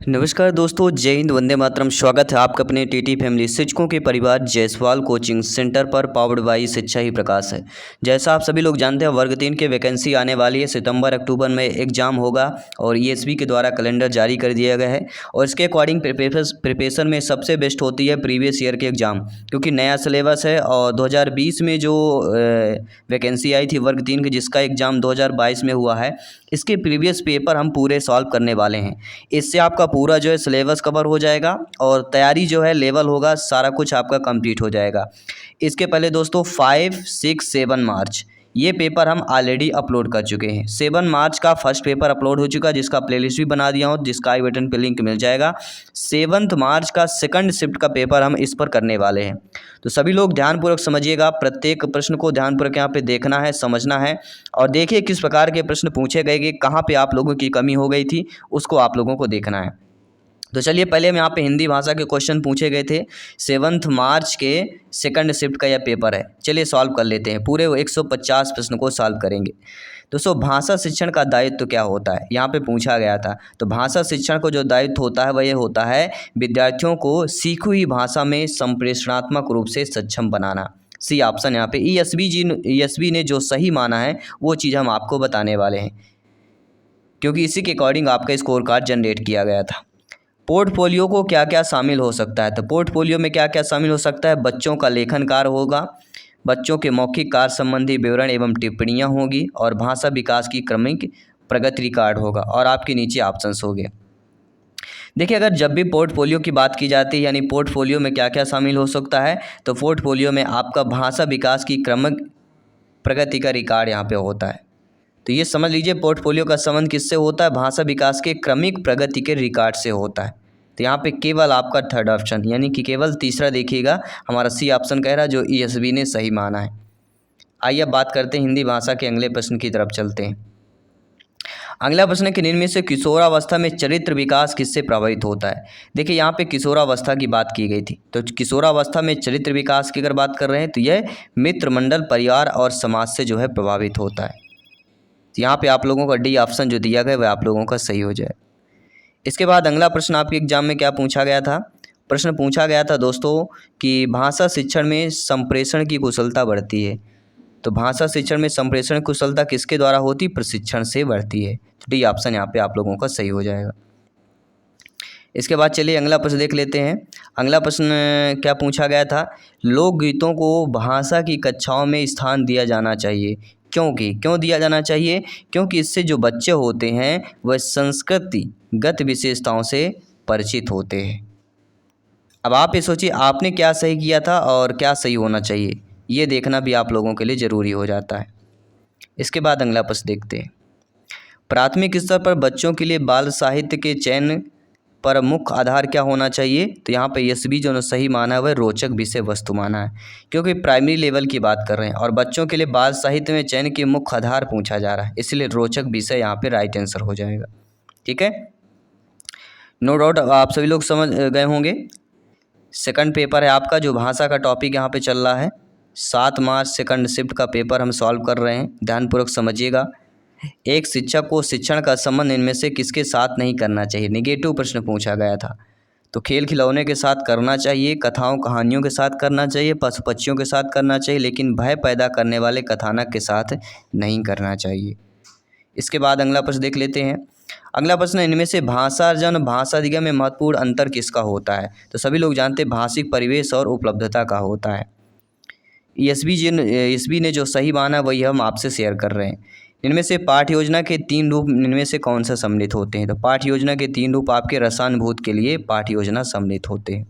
नमस्कार दोस्तों, जय हिंद, वंदे मातरम। स्वागत है आपका अपने टीटी फैमिली शिक्षकों के परिवार जायसवाल कोचिंग सेंटर पर, पावर्ड बाई शिक्षा ही प्रकाश है। जैसा आप सभी लोग जानते हैं, वर्ग 3 के वैकेंसी आने वाली है। सितंबर अक्टूबर में एग्जाम होगा और ईएसबी के द्वारा कैलेंडर जारी कर दिया गया है और इसके अकॉर्डिंग प्रिपरेशन में सबसे बेस्ट होती है प्रीवियस ईयर के एग्ज़ाम, क्योंकि नया सिलेबस है। और 2020 में जो वैकेंसी आई थी वर्ग 3 की, जिसका एग्ज़ाम 2022 में हुआ है, इसके प्रीवियस पेपर हम पूरे सॉल्व करने वाले हैं। इससे आपका पूरा जो है सिलेबस कवर हो जाएगा और तैयारी जो है लेवल होगा, सारा कुछ आपका कंप्लीट हो जाएगा। इसके पहले दोस्तों 5, 6, 7 मार्च ये पेपर हम ऑलरेडी अपलोड कर चुके हैं। 7 मार्च का फर्स्ट पेपर अपलोड हो चुका है, जिसका प्लेलिस्ट भी बना दिया हूँ, जिसका आई बटन पे लिंक मिल जाएगा। 7 मार्च का सेकंड शिफ्ट का पेपर हम इस पर करने वाले हैं। तो सभी लोग ध्यानपूर्वक समझिएगा, प्रत्येक प्रश्न को ध्यानपूर्वक यहाँ पे देखना है, समझना है और देखिए किस प्रकार के प्रश्न पूछे गए कि कहाँ पे आप लोगों की कमी हो गई थी, उसको आप लोगों को देखना है। तो चलिए, पहले हम यहाँ पे हिंदी भाषा के क्वेश्चन पूछे गए थे। 7 मार्च के सेकंड शिफ्ट का यह पेपर है। चलिए सॉल्व कर लेते हैं, पूरे 150 प्रश्न को सॉल्व करेंगे। दोस्तों, भाषा शिक्षण का दायित्व तो क्या होता है, यहाँ पे पूछा गया था। तो भाषा शिक्षण को जो दायित्व होता है वह ये होता है, विद्यार्थियों को सीखी हुई भाषा में संप्रेषणात्मक रूप से सक्षम बनाना। सी ऑप्शन यहाँ पे ईएसबी ने जो सही माना है वो चीज़ हम आपको बताने वाले हैं, क्योंकि इसी के अकॉर्डिंग आपका स्कोर कार्ड जनरेट किया गया था। पोर्टफोलियो को क्या क्या शामिल हो सकता है, तो पोर्टफोलियो में क्या क्या शामिल हो सकता है। बच्चों का लेखन कार्य होगा, बच्चों के मौखिक कार्य संबंधी विवरण एवं टिप्पणियाँ होगी और भाषा विकास की क्रमिक प्रगति रिकॉर्ड होगा और आपके नीचे ऑप्शंस हो गए। देखिए, अगर जब भी पोर्टफोलियो की बात की जाती है, यानी पोर्टफोलियो में क्या क्या शामिल हो सकता है, तो पोर्टफोलियो में आपका भाषा विकास की क्रमिक प्रगति का रिकॉर्ड यहाँ पे होता है। तो ये समझ लीजिए, पोर्टफोलियो का संबंध किससे होता है, भाषा विकास के क्रमिक प्रगति के रिकॉर्ड से होता है। तो यहाँ पे केवल आपका थर्ड ऑप्शन, यानी कि केवल तीसरा देखिएगा, हमारा सी ऑप्शन कह रहा है, जो ईएसबी ने सही माना है। आइए अब बात करते हैं हिंदी भाषा के अगले प्रश्न की तरफ चलते हैं। अगला प्रश्न है कि निम्न में से किशोरावस्था में चरित्र विकास किससे प्रभावित होता है। देखिए, यहाँ पे किशोरावस्था की बात की गई थी, तो किशोरावस्था में चरित्र विकास की अगर बात कर रहे हैं तो यह मित्र मंडल, परिवार और समाज से जो है प्रभावित होता है। तो यहाँ पे आप लोगों का डी ऑप्शन जो दिया गया वह आप लोगों का सही हो जाए। इसके बाद अगला प्रश्न आपके एग्जाम में क्या पूछा गया था, प्रश्न पूछा गया था दोस्तों कि भाषा शिक्षण में संप्रेषण की कुशलता बढ़ती है। तो भाषा शिक्षण में संप्रेषण कुशलता किसके द्वारा होती, प्रशिक्षण से बढ़ती है। तो डी ऑप्शन यहाँ पे आप लोगों का सही हो जाएगा। इसके बाद चलिए अगला प्रश्न देख लेते हैं। अगला प्रश्न क्या पूछा गया था, लोकगीतों को भाषा की कक्षाओं में स्थान दिया जाना चाहिए। क्यों दिया जाना चाहिए, क्योंकि इससे जो बच्चे होते हैं वह संस्कृतिगत विशेषताओं से परिचित होते हैं। अब आप ये सोचिए, आपने क्या सही किया था और क्या सही होना चाहिए, ये देखना भी आप लोगों के लिए ज़रूरी हो जाता है। इसके बाद अगला प्रश्न देखते हैं। प्राथमिक स्तर पर बच्चों के लिए बाल साहित्य के चयन पर मुख्य आधार क्या होना चाहिए, तो यहाँ पे ईएसबी जो सही माना है वह रोचक विषय वस्तु माना है, क्योंकि प्राइमरी लेवल की बात कर रहे हैं और बच्चों के लिए बाल साहित्य में चयन के मुख्य आधार पूछा जा रहा है, इसलिए रोचक विषय यहाँ पे राइट आंसर हो जाएगा। ठीक है, नो डाउट आप सभी लोग समझ गए होंगे। सेकंड पेपर है आपका, जो भाषा का टॉपिक यहाँ पे चल रहा है। 7 मार्च सेकंड शिफ्ट का पेपर हम सॉल्व कर रहे हैं, ध्यानपूर्वक समझिएगा। एक शिक्षक को शिक्षण का संबंध इनमें से किसके साथ नहीं करना चाहिए, नेगेटिव प्रश्न पूछा गया था। तो खेल खिलौने के साथ करना चाहिए, कथाओं कहानियों के साथ करना चाहिए, पशु पक्षियों के साथ करना चाहिए, लेकिन भय पैदा करने वाले कथानक के साथ नहीं करना चाहिए। इसके बाद अगला प्रश्न देख लेते हैं। अगला प्रश्न, इनमें से भाषा अर्जन भाषा अधिगम में महत्वपूर्ण अंतर किसका होता है। तो सभी लोग जानते हैं भाषिक परिवेश और उपलब्धता का होता है। ईएसबी ने जो सही माना वही हम आपसे शेयर कर रहे हैं। इनमें से पाठ्य योजना के 3 रूप इनमें से कौन सा सम्मिलित होते हैं, तो पाठ्य योजना के 3 रूप आपके रसानुभूत के लिए पाठ्य योजना सम्मिलित होते हैं।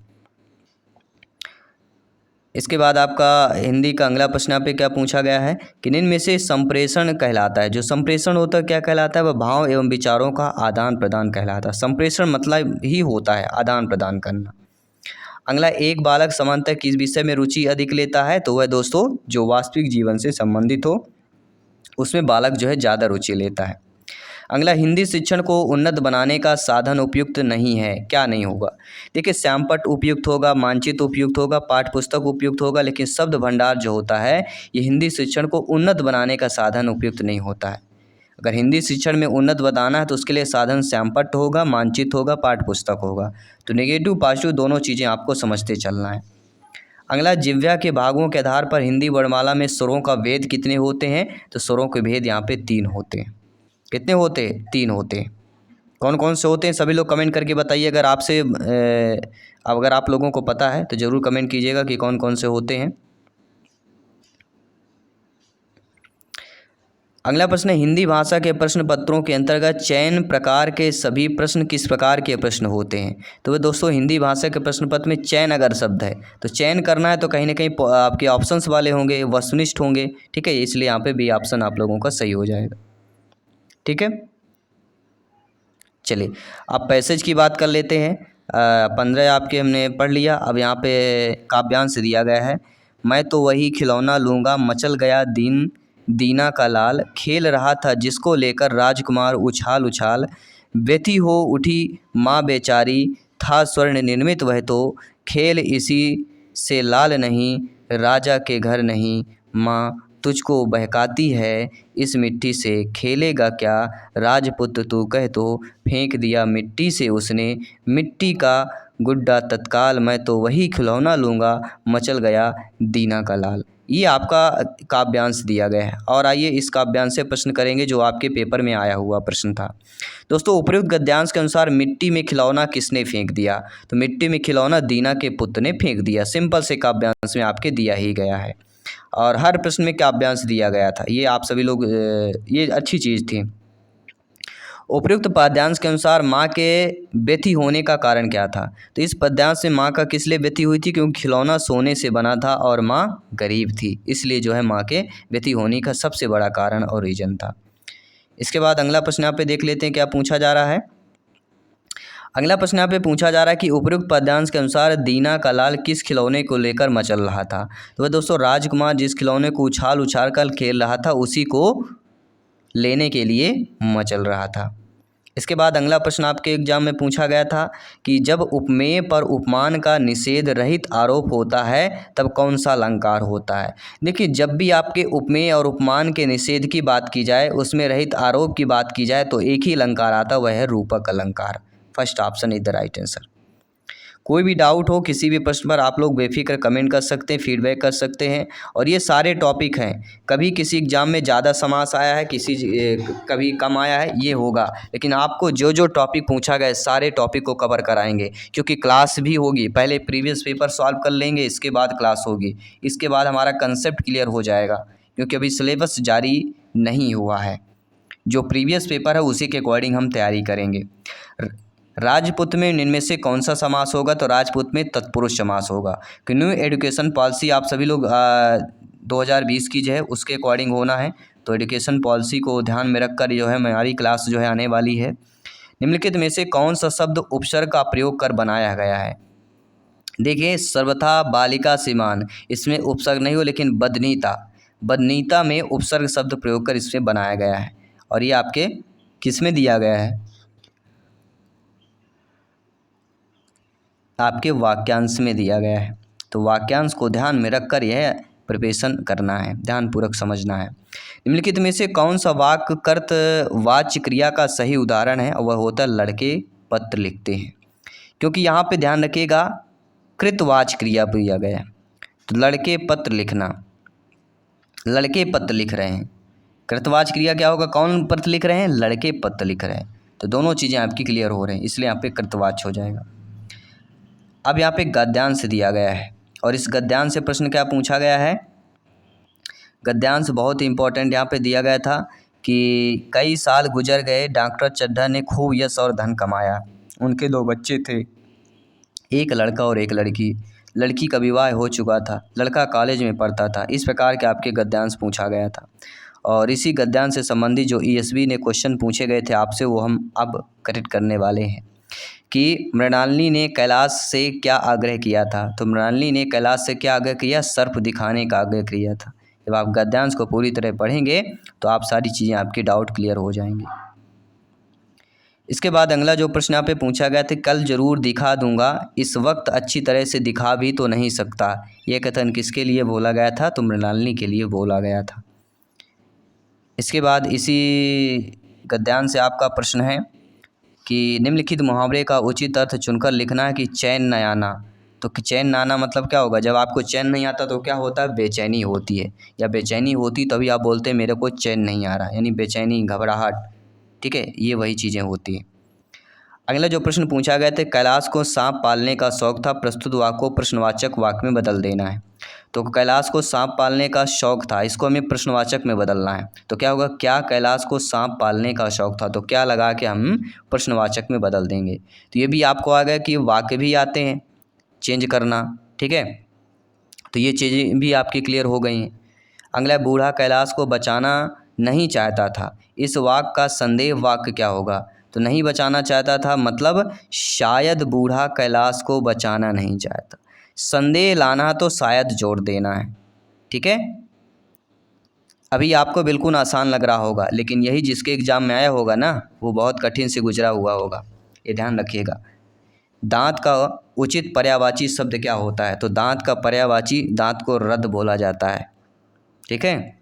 इसके बाद आपका हिंदी का अगला प्रश्न यहाँ पे क्या पूछा गया है कि इनमें से संप्रेषण कहलाता है। जो संप्रेषण होता है क्या कहलाता है, वह भाव एवं विचारों का आदान प्रदान कहलाता है। संप्रेषण मतलब ही होता है आदान प्रदान करना। अगला, एक बालक सामान्यतः किस विषय में रुचि अधिक लेता है, तो वह दोस्तों जो वास्तविक जीवन से संबंधित हो उसमें बालक जो है ज़्यादा रुचि लेता है। अगला, हिंदी शिक्षण को उन्नत बनाने का साधन उपयुक्त नहीं है, क्या नहीं होगा। देखिए, श्यामपट्ट उपयुक्त होगा, मानचित्र उपयुक्त होगा, पाठ्य पुस्तक उपयुक्त होगा, लेकिन शब्द भंडार जो होता है ये हिंदी शिक्षण को उन्नत बनाने का साधन उपयुक्त नहीं होता है। अगर हिंदी शिक्षण में उन्नत बताना है तो उसके लिए साधन श्यामपट्ट होगा, मानचित्र होगा, पाठ्य पुस्तक होगा। तो नेगेटिव पॉजिटिव दोनों चीज़ें आपको समझते चलना है। अगला, जिह्वा के भागों के आधार पर हिंदी वर्णमाला में स्वरों का भेद कितने होते हैं? तो स्वरों के भेद यहाँ पे 3 होते हैं। कितने होते हैं? 3 होते हैं। कौन कौन से होते हैं सभी लोग कमेंट करके बताइए। अगर आप लोगों को पता है तो ज़रूर कमेंट कीजिएगा कि कौन कौन से होते हैं। अगला प्रश्न है, हिंदी भाषा के प्रश्न पत्रों के अंतर्गत चयन प्रकार के सभी प्रश्न किस प्रकार के प्रश्न होते हैं? तो वे दोस्तों, हिंदी भाषा के प्रश्न पत्र में चयन अगर शब्द है तो चयन करना है तो कहीं ना कहीं आपके ऑप्शंस वाले होंगे, वस्तुनिष्ठ होंगे। ठीक है, इसलिए यहाँ पे बी ऑप्शन आप लोगों का सही हो जाएगा। ठीक है, चलिए अब पैसेज की बात कर लेते हैं। 15 आपके हमने पढ़ लिया। अब यहाँ पे काव्यांश दिया गया है। मैं तो वही खिलौना लूँगा, मचल गया दीना का लाल, खेल रहा था जिसको लेकर राजकुमार उछाल उछाल, व्यथी हो उठी माँ बेचारी, था स्वर्ण निर्मित वह तो, खेल इसी से लाल नहीं, राजा के घर नहीं, माँ तुझको बहकाती है इस मिट्टी से, खेलेगा क्या राजपुत्र तू कह तो, फेंक दिया मिट्टी से उसने मिट्टी का गुड्डा तत्काल, मैं तो वही खिलौना लूँगा, मचल गया दीना का लाल। ये आपका काव्यांश दिया गया है। और आइए इस काव्यांश से प्रश्न करेंगे जो आपके पेपर में आया हुआ प्रश्न था। दोस्तों, उपयुक्त गद्यांश के अनुसार मिट्टी में खिलौना किसने फेंक दिया? तो मिट्टी में खिलौना दीना के पुत्र ने फेंक दिया। सिंपल से काव्यांश में आपके दिया ही गया है और हर प्रश्न में काव्यांश दिया गया था। ये आप सभी लोग ये अच्छी चीज़ थी। उपयुक्त पद्यांश के अनुसार माँ के व्यथी होने का कारण क्या था? तो इस पद्यांश में माँ का किस लिए व्यथी हुई थी? क्योंकि खिलौना सोने से बना था और माँ गरीब थी, इसलिए जो है माँ के व्यथी होने का सबसे बड़ा कारण और रीजन था। इसके बाद अगला प्रश्न यहाँ पे देख लेते हैं क्या पूछा जा रहा है। अगला प्रश्न यहाँ पे पूछा जा रहा है कि उपयुक्त पद्यांश के अनुसार दीना का लाल किस खिलौने को लेकर मचल रहा था? तो वह दोस्तों, राजकुमार जिस खिलौने को उछाल उछाल कर खेल रहा था उसी को लेने के लिए मचल रहा था। इसके बाद अगला प्रश्न आपके एग्जाम में पूछा गया था कि जब उपमेय पर उपमान का निषेध रहित आरोप होता है तब कौन सा अलंकार होता है? देखिए, जब भी आपके उपमेय और उपमान के निषेध की बात की जाए, उसमें रहित आरोप की बात की जाए तो एक ही अलंकार आता, वह है रूपक अलंकार। First option is the right answer. कोई भी डाउट हो किसी भी प्रश्न पर आप लोग बेफिक्र कमेंट कर सकते हैं, फीडबैक कर सकते हैं। और ये सारे टॉपिक हैं, कभी किसी एग्जाम में ज़्यादा समास आया है, कभी कम आया है, ये होगा, लेकिन आपको जो जो टॉपिक पूछा गया सारे टॉपिक को कवर कराएंगे, क्योंकि क्लास भी होगी। पहले प्रीवियस पेपर सॉल्व कर लेंगे, इसके बाद क्लास होगी, इसके बाद हमारा कंसेप्ट क्लियर हो जाएगा, क्योंकि अभी सिलेबस जारी नहीं हुआ है। जो प्रीवियस पेपर है उसी के अकॉर्डिंग हम तैयारी करेंगे। राजपूत में इनमें से कौन सा समास होगा? तो राजपूत में तत्पुरुष समास होगा। कि न्यू एजुकेशन पॉलिसी आप सभी लोग 2020 की जो है उसके अकॉर्डिंग होना है, तो एजुकेशन पॉलिसी को ध्यान में रखकर जो है हमारी क्लास जो है आने वाली है। निम्नलिखित में से कौन सा शब्द उपसर्ग का प्रयोग कर बनाया गया है? देखिए, सर्वथा बालिका सीमान, इसमें उपसर्ग नहीं हो, लेकिन बदनीता में उपसर्ग शब्द प्रयोग कर इसमें बनाया गया है। और ये आपके किस में दिया गया है? आपके वाक्यांश में दिया गया है। तो वाक्यांश को ध्यान में रखकर यह प्रिपरेशन करना है, ध्यानपूर्वक समझना है। निम्नलिखित में से कौन सा वाक्य कर्तवाच्य क्रिया का सही उदाहरण है? और वह होता है लड़के पत्र लिखते हैं, क्योंकि यहाँ पे ध्यान रखिएगा कृतवाच्य क्रिया दिया गया है। तो लड़के पत्र लिखना, लड़के पत्र लिख रहे हैं, कृतवाच्य क्रिया क्या होगा? कौन पत्र लिख रहे हैं? लड़के पत्र लिख रहे हैं। तो दोनों चीज़ें आपकी क्लियर हो रही हैं, इसलिए यहाँ पे कृतवाच्य हो जाएगा। अब यहाँ पे गद्यांश दिया गया है और इस गद्यांश से प्रश्न क्या पूछा गया है? गद्यांश बहुत ही इंपॉर्टेंट यहाँ पे दिया गया था कि कई साल गुजर गए, डॉक्टर चड्ढा ने खूब यश और धन कमाया। उनके 2 बच्चे थे, एक लड़का और एक लड़की। लड़की का विवाह हो चुका था, लड़का कॉलेज में पढ़ता था। इस प्रकार के आपके गद्यांश पूछा गया था। और इसी गद्यांश से संबंधित जो ESV ने क्वेश्चन पूछे गए थे आपसे, वो हम अब करेक्ट करने वाले हैं। कि मृणालिनी ने कैलाश से क्या आग्रह किया था? तो मृणालिनी ने कैलाश से क्या आग्रह किया? सर्प दिखाने का आग्रह किया था। जब आप गद्यांश को पूरी तरह पढ़ेंगे तो आप सारी चीज़ें आपकी डाउट क्लियर हो जाएंगी। इसके बाद अगला जो प्रश्न यहाँ पे पूछा गया था, कल जरूर दिखा दूंगा, इस वक्त अच्छी तरह से दिखा भी तो नहीं सकता। यह कथन किसके लिए बोला गया था? तो मृणालिनी के लिए बोला गया था। इसके बाद इसी गद्यांश से आपका प्रश्न है कि निम्नलिखित मुहावरे का उचित अर्थ चुनकर लिखना है कि चैन न आना। तो कि चैन न आना मतलब क्या होगा? जब आपको चैन नहीं आता तो क्या होता है? बेचैनी होती है, या बेचैनी होती तभी आप बोलते हैं मेरे को चैन नहीं आ रहा, यानी बेचैनी, घबराहट। ठीक है, ये वही चीज़ें होती हैं। अगला जो प्रश्न पूछा गया था, कैलाश को सांप पालने का शौक था, प्रस्तुत वाक्य को प्रश्नवाचक वाक्य में बदल देना है। तो कैलाश को सांप पालने का शौक था, इसको हमें प्रश्नवाचक में बदलना है। तो क्या होगा? क्या कैलाश को सांप पालने का शौक था, तो क्या लगा के हम प्रश्नवाचक में बदल देंगे। तो ये भी आपको आ गया कि वाक्य भी आते हैं चेंज करना। ठीक है, तो ये चीज़ें भी आपकी क्लियर हो गई हैं। अगला, बूढ़ा कैलाश को बचाना नहीं चाहता था, इस वाक्य का संदेह वाक्य क्या होगा? तो नहीं बचाना चाहता था मतलब शायद बूढ़ा कैलाश को बचाना नहीं चाहता। संदेह लाना तो शायद जोड़ देना है। ठीक है, अभी आपको बिल्कुल आसान लग रहा होगा, लेकिन यही जिसके एग्ज़ाम में आया होगा ना, वो बहुत कठिन से गुजरा हुआ होगा, ये ध्यान रखिएगा। दांत का उचित पर्यायवाची शब्द क्या होता है? तो दांत का पर्यायवाची, दांत को रद्द बोला जाता है। ठीक है,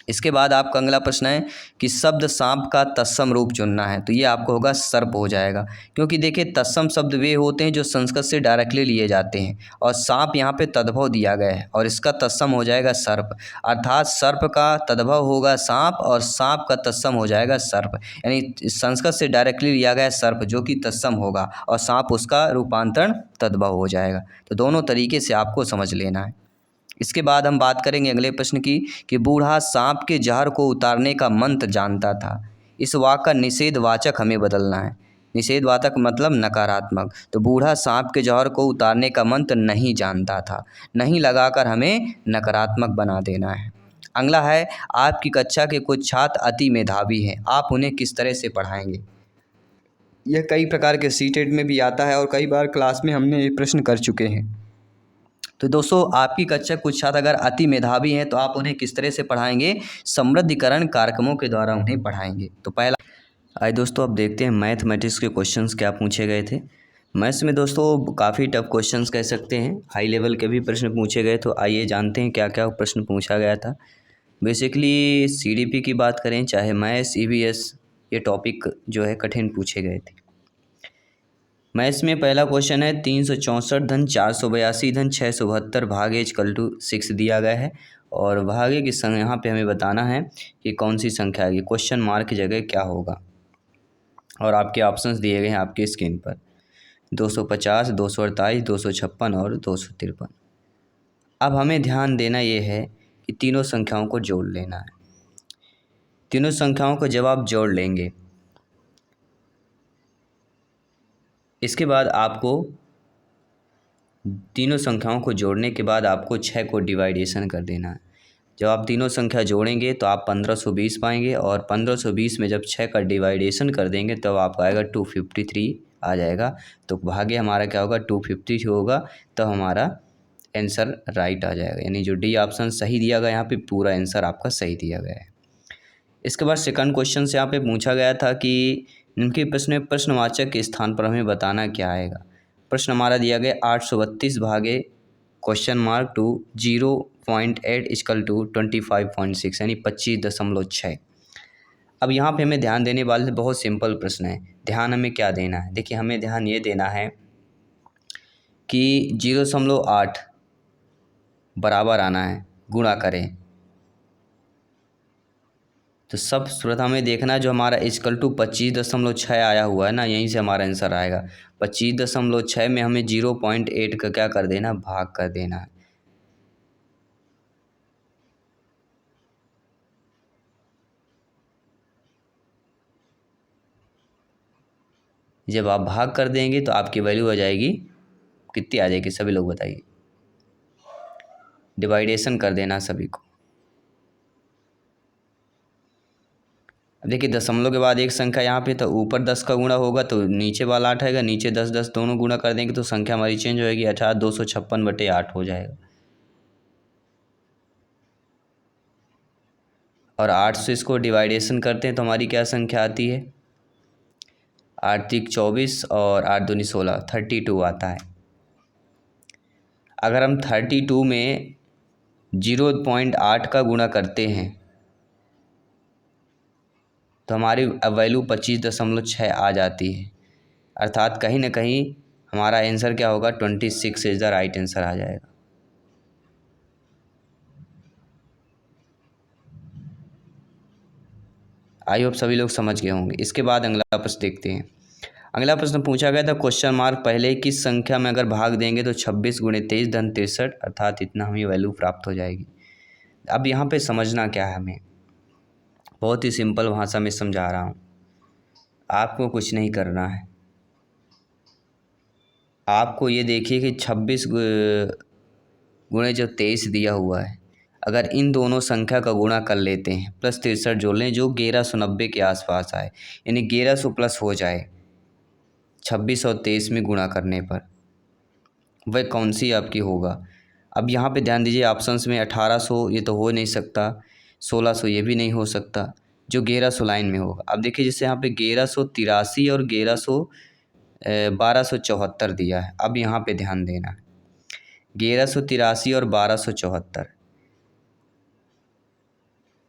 इसके बाद आपका अगला प्रश्न है कि शब्द सांप का तत्सम रूप चुनना है। तो ये आपको होगा सर्प हो जाएगा, क्योंकि देखिए तत्सम शब्द वे होते हैं जो संस्कृत से डायरेक्टली लिए जाते हैं, और सांप यहाँ पे तद्भव दिया गया है और इसका तत्सम हो जाएगा सर्प। अर्थात सर्प का तद्भव होगा सांप और सांप का तत्सम हो जाएगा सर्प, यानी संस्कृत से डायरेक्टली लिया गया सर्प जो कि तत्सम होगा और सांप उसका रूपांतरण तद्भव हो जाएगा। तो दोनों तरीके से आपको समझ लेना है। इसके बाद हम बात करेंगे अगले प्रश्न की कि बूढ़ा सांप के जहर को उतारने का मंत्र जानता था, इस वाक्य का निषेधवाचक हमें बदलना है। निषेधवाचक मतलब नकारात्मक। तो बूढ़ा सांप के जहर को उतारने का मंत्र नहीं जानता था, नहीं लगाकर हमें नकारात्मक बना देना है। अगला है, आपकी कक्षा के कुछ छात्र अति मेधावी हैं, आप उन्हें किस तरह से पढ़ाएंगे। यह कई प्रकार के सीटेट में भी आता है और कई बार क्लास में हमने ये प्रश्न कर चुके हैं। तो दोस्तों, आपकी कक्षा कुछ छात्र अगर अति मेधावी हैं तो आप उन्हें किस तरह से पढ़ाएंगे? समृद्धिकरण कार्यक्रमों के द्वारा उन्हें पढ़ाएंगे। तो पहला, आइए दोस्तों अब देखते हैं मैथमेटिक्स के क्वेश्चंस क्या पूछे गए थे। मैथ्स में दोस्तों काफ़ी टफ क्वेश्चंस कह सकते हैं, हाई लेवल के भी प्रश्न पूछे गए। तो आइए जानते हैं क्या क्या प्रश्न पूछा गया था। बेसिकली सीडीपी की बात करें, चाहे मैथ्स, ईवीएस, ये टॉपिक जो है कठिन पूछे गए थे। मैथ्स में पहला क्वेश्चन है 364 धन 482 धन 672 भागे इक्वल टू 6 दिया गया है, और भागे की संग यहाँ पे हमें बताना है कि कौन सी संख्या है। क्वेश्चन मार्क की जगह क्या होगा, और आपके ऑप्शंस दिए गए हैं आपके स्क्रीन पर 250, 248, 256 और 253। अब हमें ध्यान देना ये है कि तीनों संख्याओं को जोड़ लेना है। तीनों संख्याओं को जब आप जोड़ लेंगे, इसके बाद आपको तीनों संख्याओं को जोड़ने के बाद आपको 6 को डिवाइडेशन कर देना है। जब आप तीनों संख्या जोड़ेंगे तो आप 1520 पाएंगे, और 1520 में जब 6 का डिवाइडेशन कर देंगे तब आपका आएगा 253 आ जाएगा। तो भागे हमारा क्या होगा? 250 होगा, तब हमारा आंसर राइट आ जाएगा, यानी जो डी ऑप्शन सही दिया गया, यहाँ पे पूरा आंसर आपका सही दिया गया है। इसके बाद सेकंड क्वेश्चन से यहाँ पे पूछा गया था कि इनके प्रश्न में प्रश्नवाचक के स्थान पर हमें बताना क्या आएगा। प्रश्न हमारा दिया गया 832 भागे question mark to 0.8 equal to 25.6, यानी 25.6। अब यहाँ पे हमें ध्यान देने वाले बहुत सिंपल प्रश्न है। ध्यान हमें क्या देना है? देखिए, हमें ध्यान ये देना है कि 0.8 बराबर आना है, गुणा करें। तो सब सूरत हमें देखना है, जो हमारा इक्वल टू 25.6 आया हुआ है ना, यहीं से हमारा आंसर आएगा। 25.6 में हमें 0.8 का क्या कर देना? भाग कर देना है। जब आप भाग कर देंगे तो आपकी वैल्यू आ जाएगी, कितनी आ जाएगी सभी लोग बताइए? डिवाइडेशन कर देना सभी को। अब देखिए, दशमलव के बाद एक संख्या यहाँ पे, तो ऊपर 10 का गुणा होगा तो नीचे वाला 8 आएगा, नीचे 10 10 दोनों गुणा कर देंगे तो संख्या हमारी चेंज होएगी, अर्थात 256/8 हो जाएगा। और 8 से इसको डिवाइडेशन करते हैं तो हमारी क्या संख्या आती है? 8 3 24 और 8 दूनी 16, 32 आता है। अगर हम 32 में 0.8 का गुणा करते हैं तो हमारी वैल्यू 25.6 आ जाती है। अर्थात कहीं ना कहीं हमारा आंसर क्या होगा, 26 इज़ द राइट आंसर आ जाएगा। आई होप सभी लोग समझ गए होंगे। इसके बाद अगला प्रश्न देखते हैं। अगला प्रश्न पूछा गया था क्वेश्चन मार्क पहले किस संख्या में अगर भाग देंगे तो 26 गुणे 23 धन 63 अर्थात इतना हमें वैल्यू प्राप्त हो जाएगी। अब यहाँ पे समझना क्या है, हमें बहुत ही सिंपल भाषा में समझा रहा हूँ। आपको कुछ नहीं करना है, आपको ये देखिए कि 26 गुणे जो 23 दिया हुआ है, अगर इन दोनों संख्या का गुणा कर लेते हैं प्लस 63 जोड़ लें जो 1190 के आसपास आए, यानी 1100 प्लस हो जाए 26 और 23 में गुणा करने पर, वह कौन सी आपकी होगा। अब यहाँ पे ध्यान दीजिए, ऑप्शंस में 1800 ये तो हो नहीं सकता, 1600 ये भी नहीं हो सकता, जो 1100 लाइन में होगा। अब देखिए जैसे यहाँ पे 1183 और 1274 दिया है। अब यहाँ पे ध्यान देना, 1183 और 1274,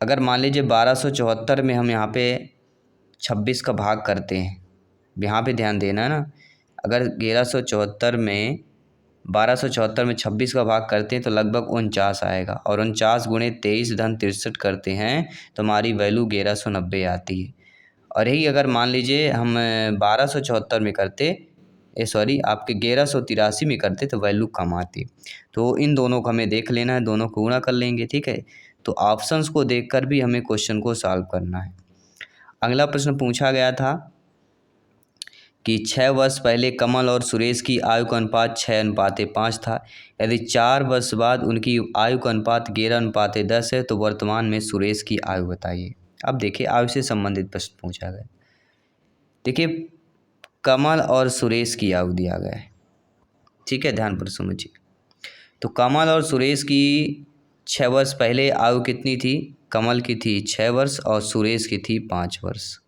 अगर मान लीजिए 1274 में हम यहाँ पे 26 का भाग करते हैं, यहाँ पे ध्यान देना है ना, अगर 1174 में 1274 में 26 का भाग करते हैं तो लगभग 49 आएगा, और 49 गुणे 23 धन 63 करते हैं तो हमारी वैल्यू 1190 आती है। और यही अगर मान लीजिए हम 1274 में करते, सॉरी आपके 1183 में करते तो वैल्यू कम आती। तो इन दोनों को हमें देख लेना है, दोनों को गुणा कर लेंगे, ठीक है। तो ऑप्शंस को देखकर भी हमें क्वेश्चन को सॉल्व करना है। अगला प्रश्न पूछा गया था कि 6 वर्ष पहले कमल और सुरेश की आयु का अनुपात 6:5 था। यदि 4 वर्ष बाद उनकी आयु का अनुपात 11:10 है तो वर्तमान में सुरेश की आयु बताइए। अब देखिए आयु से संबंधित प्रश्न पूछा गया। देखिए कमल और सुरेश की आयु दिया गया है, ठीक है, ध्यान पर समझिए। तो कमल और सुरेश की 6 वर्ष पहले आयु कितनी थी, कमल की थी 6 वर्ष और सुरेश की थी 5 वर्ष।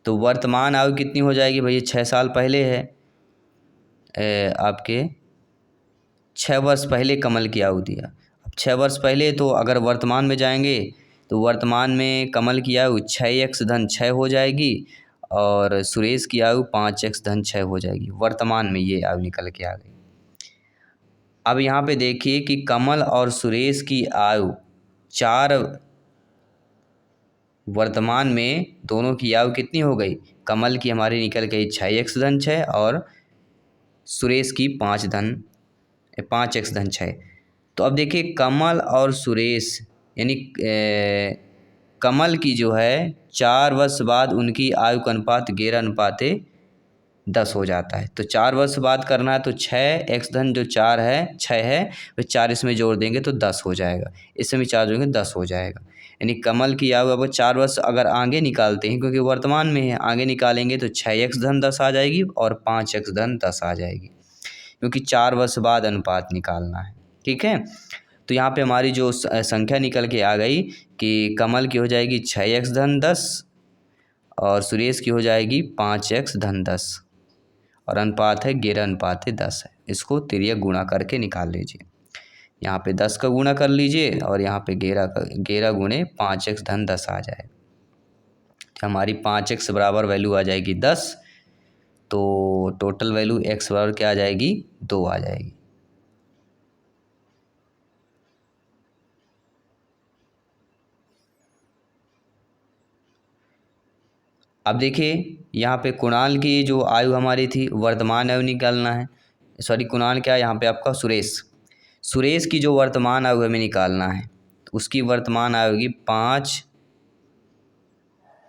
तो वर्तमान आयु कितनी हो जाएगी भैया, 6 साल पहले है, आपके 6 वर्ष पहले कमल की आयु दिया। अब 6 वर्ष पहले, तो अगर वर्तमान में जाएंगे तो वर्तमान में कमल की आयु 6x धन 6 हो जाएगी और सुरेश की आयु 5x धन 6 हो जाएगी। वर्तमान में ये आयु निकल के आ गई। अब यहाँ पे देखिए कि कमल और सुरेश की आयु 4, वर्तमान में दोनों की आयु कितनी हो गई, कमल की हमारी निकल गई 6x धन 6 और सुरेश की 5x धन 6। तो अब देखिए कमल और सुरेश यानी कमल की जो है 4 वर्ष बाद उनकी आयु का अनुपात 11:10 हो जाता है। तो 4 वर्ष बाद करना है तो 6x धन जो 4 है 6 है, वह 4 इसमें जोड़ देंगे तो 10 हो जाएगा, इसमें भी 4 जोड़ेंगे 10 हो जाएगा। यानी कमल की आयु अब 4 वर्ष अगर आगे निकालते हैं, क्योंकि वर्तमान में है, आगे निकालेंगे तो 6x धन 10 आ जाएगी और 5x धन 10 आ जाएगी, क्योंकि 4 वर्ष बाद अनुपात निकालना है, ठीक है। तो यहाँ पे हमारी जो संख्या निकल के आ गई कि कमल की हो जाएगी 6x धन 10 और सुरेश की हो जाएगी 5x धन 10 और अनुपात है 11:10 है। इसको तिर्यक गुणा करके निकाल लीजिए। यहाँ पे 10 का गुणा कर लीजिए और यहाँ पे 11 गुणे 5x धन 10 आ जाए, तो हमारी 5x बराबर वैल्यू आ जाएगी 10। तो टोटल वैल्यू x बराबर क्या आ जाएगी, 2 आ जाएगी। अब देखिए यहाँ पे कुणाल की जो आयु हमारी थी, वर्तमान आयु निकालना है, सॉरी कुणाल क्या, यहाँ पे आपका सुरेश की जो वर्तमान आयु हमें निकालना है, तो उसकी वर्तमान आयु होगी 5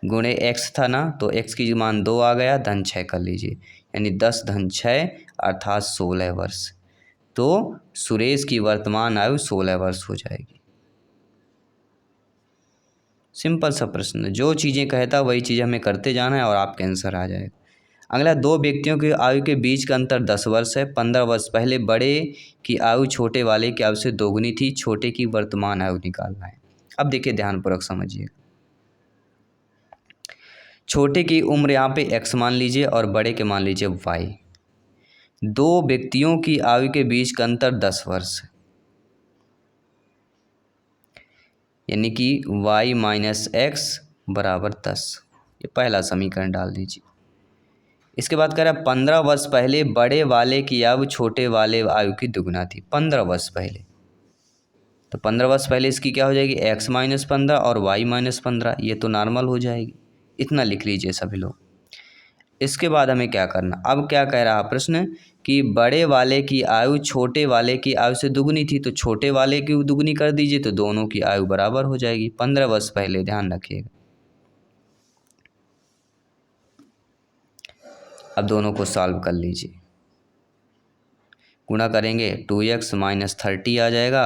गुणे x था ना, तो x की मान 2 आ गया, धन 6 कर लीजिए, यानी 10 धन 6 अर्थात 16 वर्ष। तो सुरेश की वर्तमान आयु 16 वर्ष हो जाएगी। सिंपल सा प्रश्न, जो चीज़ें कहता वही चीज़ हमें करते जाना है और आपका आंसर आ जाएगा। अगला, 2 व्यक्तियों की आयु के बीच का अंतर 10 वर्ष है। 15 वर्ष पहले बड़े की आयु छोटे वाले की आयु से दोगुनी थी, छोटे की वर्तमान आयु निकालना है। अब देखिए ध्यानपूर्वक समझिए, छोटे की उम्र यहाँ पे x मान लीजिए और बड़े के मान लीजिए y। 2 व्यक्तियों की आयु के बीच का अंतर 10 वर्ष है, यानी कि y माइनस एक्स बराबर 10। ये पहला समीकरण डाल दीजिए। इसके बाद कह रहा है 15 वर्ष पहले बड़े वाले की आयु छोटे वाले आयु की दुगुना थी। 15 वर्ष पहले, तो 15 वर्ष पहले इसकी क्या हो जाएगी, x-15 और y-15। ये तो नॉर्मल हो जाएगी। इतना लिख लीजिए सभी लोग। इसके बाद हमें क्या करना, अब क्या कह रहा प्रश्न कि बड़े वाले की आयु छोटे वाले की आयु से दुगुनी थी, तो छोटे वाले की दुगुनी कर दीजिए तो दोनों की आयु बराबर हो जाएगी। 15 वर्ष पहले, ध्यान रखिएगा। अब दोनों को सॉल्व कर लीजिए। गुणा करेंगे 2x - 30 आ जाएगा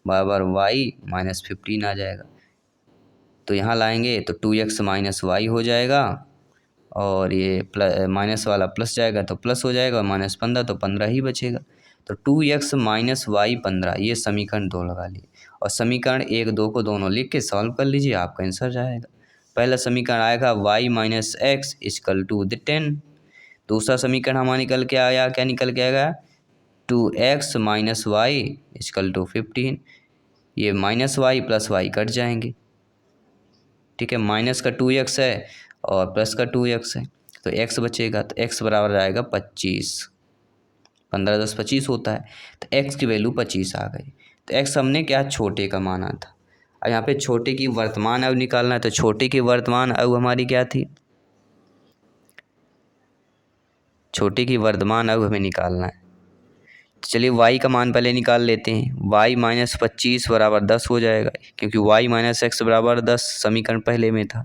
बराबर y-15 आ जाएगा। तो यहाँ लाएंगे तो 2x - y हो जाएगा और ये माइनस वाला प्लस जाएगा तो प्लस हो जाएगा, -15 तो 15 ही बचेगा। तो 2x - y 15, ये समीकरण 2 लगा लिए और समीकरण 1, 2 को दोनों लिख के सॉल्व कर लीजिए, आपका आंसर जाएगा। पहला समीकरण आएगा y - x = 10। दूसरा समीकरण हमारा निकल के आया, क्या निकल के आएगा, 2x - y = 15। ये -y + y कट जाएंगे, ठीक है। माइनस का 2x है और प्लस का 2x है, तो x बचेगा, तो x बराबर आएगा 25। 15 10 25 होता है, तो x की वैल्यू 25 आ गई। तो x हमने क्या, छोटे का माना था। अब यहाँ पे छोटे की वर्तमान आयु निकालना है, तो छोटे की वर्तमान आयु हमारी क्या थी, छोटे की वर्तमान आयु हमें निकालना है। तो चलिए y का मान पहले निकाल लेते हैं। y - 25 बराबर 10 हो जाएगा, क्योंकि y - x बराबर 10 समीकरण पहले में था।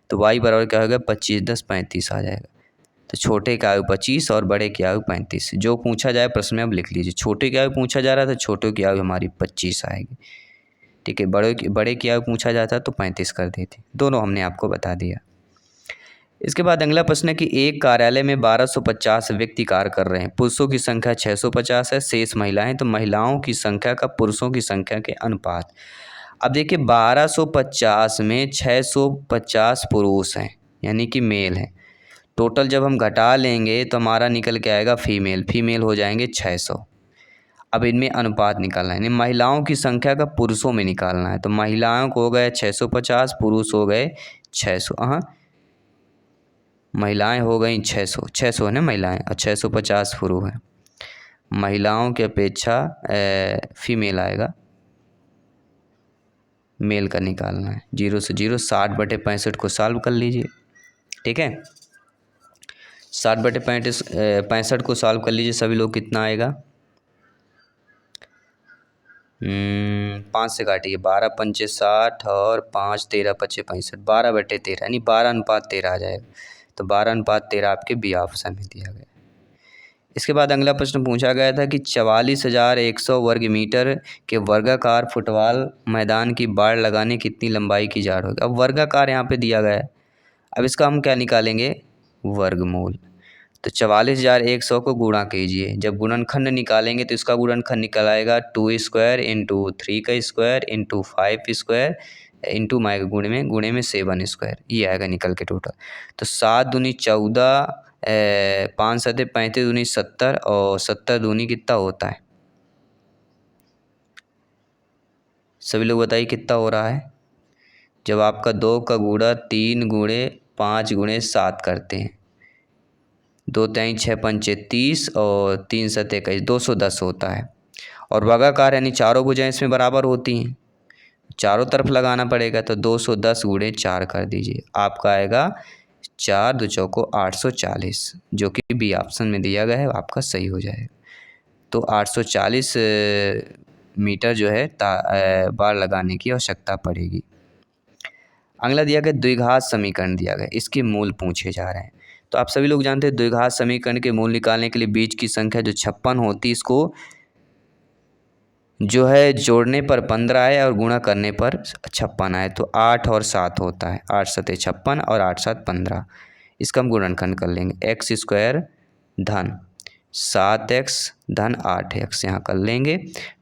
तो y बराबर क्या होगा, 25 10 35 आ जाएगा। तो छोटे की आयु 25 और बड़े की आयु 35। जो पूछा जाए प्रश्न में अब लिख लीजिए। छोटे की आयु पूछा जा रहा था, छोटे की आयु हमारी 25 आएगी, ठीक है। बड़े की आयु पूछा जाता तो 35 कर देते। दोनों हमने आपको बता दिया। इसके बाद अगला प्रश्न है कि एक कार्यालय में 1250 व्यक्ति कार्य कर रहे हैं। पुरुषों की संख्या 650 है, शेष महिलाएं। तो महिलाओं की संख्या का पुरुषों की संख्या के अनुपात। अब देखिए 1250 में 650 पुरुष हैं, यानी कि मेल हैं। टोटल जब हम घटा लेंगे तो हमारा निकल के आएगा फीमेल हो जाएंगे 600। अब इनमें अनुपात निकालना है, यानी महिलाओं की संख्या का पुरुषों में निकालना है। तो महिलाओं को हो गए 650, पुरुष हो गए 600। हाँ, महिलाएं हो गई 600 है ना महिलाएं, और 650 पुरुष हैं। महिलाओं की अपेक्षा फीमेल आएगा, मेल का निकालना है। 0 से 0, 60/65 को सॉल्व कर लीजिए, ठीक है। 60/65 को सॉल्व कर लीजिए सभी लोग, कितना आएगा, 5 से काटिए, 12 पंचे 60 और 5 13 पचे 65, 12/13 यानी 12:13 आ जाएगा। तो 12:13 आपके बी ऑप्शन में दिया गया। इसके बाद अगला प्रश्न पूछा गया था कि 44,100 वर्ग मीटर के वर्गाकार फुटबॉल मैदान की बाड़ लगाने कितनी लंबाई की जाड़ होगी। अब वर्गाकार यहाँ पे दिया गया है, अब इसका हम क्या निकालेंगे, वर्गमूल। तो 44,100 को गुणा कीजिए। जब गुणनखंड निकालेंगे तो इसका गुणनखंड निकल आएगा 2 स्क्वायर इंटू 3 का स्क्वायर इंटू 5 स्क्वायर इंटू गुणे में 7 स्क्वायर, ये आएगा निकल के टोटल। तो 7 दूनी 14, 5 सते 35 दूनी 70 और 70 दूनी कितना होता है, सभी लोग बताइए कितना हो रहा है। जब आपका 2 का गुणा 3 गुणे 5 गुणे 7 करते हैं, 2 3 6 पंचे 30 और 3 सते 21, 210 होता है। और वर्गाकार यानी चारों भुजाएं इसमें बराबर होती हैं, चारों तरफ लगाना पड़ेगा। तो 210 गुणे 4 कर दीजिए, आपका आएगा 4 2 चौको 840, जो कि बी ऑप्शन में दिया गया है, आपका सही हो जाएगा। तो 840 मीटर जो है बाड़ लगाने की आवश्यकता पड़ेगी। अगला दिया गया द्विघात समीकरण दिया गया, इसके मूल पूछे जा रहे हैं। तो आप सभी लोग जानते हैं द्विघात समीकरण के मूल निकालने के लिए बीच की संख्या जो 56 होती है, इसको जो है जोड़ने पर 15 आए और गुणा करने पर 56 आए। तो 8 और 7 होता है, 8 सते 56 और 8 7 15। इसका हम गुणनखंड कर लेंगे, x स्क्वायर धन 7x धन 8x यहाँ कर लेंगे,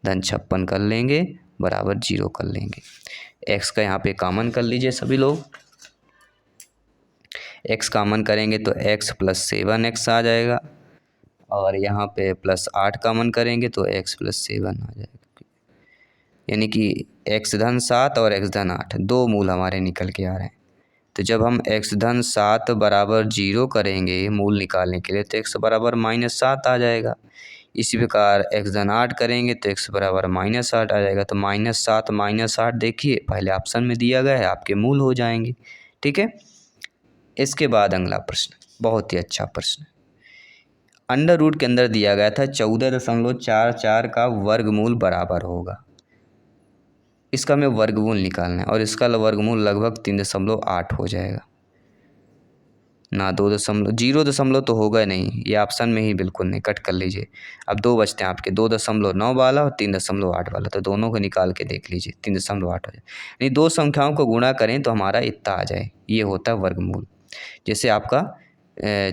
धन 56 कर लेंगे, बराबर 0 कर लेंगे। x का यहाँ पे कॉमन कर लीजिए सभी लोग। x कॉमन करेंगे तो x + 7x आ जाएगा, और यहाँ पे +8 कॉमन करेंगे तो x + 7 आ जाएगा, यानी कि x धन 7 और x धन 8, दो मूल हमारे निकल के आ रहे हैं। तो जब हम x धन 7 बराबर 0 करेंगे मूल निकालने के लिए तो x बराबर -7 आ जाएगा। इसी प्रकार x धन 8 करेंगे तो x बराबर -8 आ जाएगा। तो -7 -8 देखिए पहले ऑप्शन में दिया गया है, आपके मूल हो जाएंगे। ठीक है। इसके बाद अगला प्रश्न, बहुत ही अच्छा प्रश्न, अंडर रूट के अंदर दिया गया था 14.44 का वर्गमूल बराबर होगा। इसका हमें वर्गमूल निकालना है और इसका वर्गमूल लगभग 3.8 हो जाएगा ना। 0 तो होगा नहीं, ये ऑप्शन में ही बिल्कुल नहीं, कट कर लीजिए। अब 2 बचते हैं आपके, 2.9 वाला और 3.8 वाला, तो दोनों को निकाल के देख लीजिए, 3.8 हो जाए। यानी दो संख्याओं को गुणा करें तो हमारा इतना आ जाए, ये होता है वर्गमूल। जैसे आपका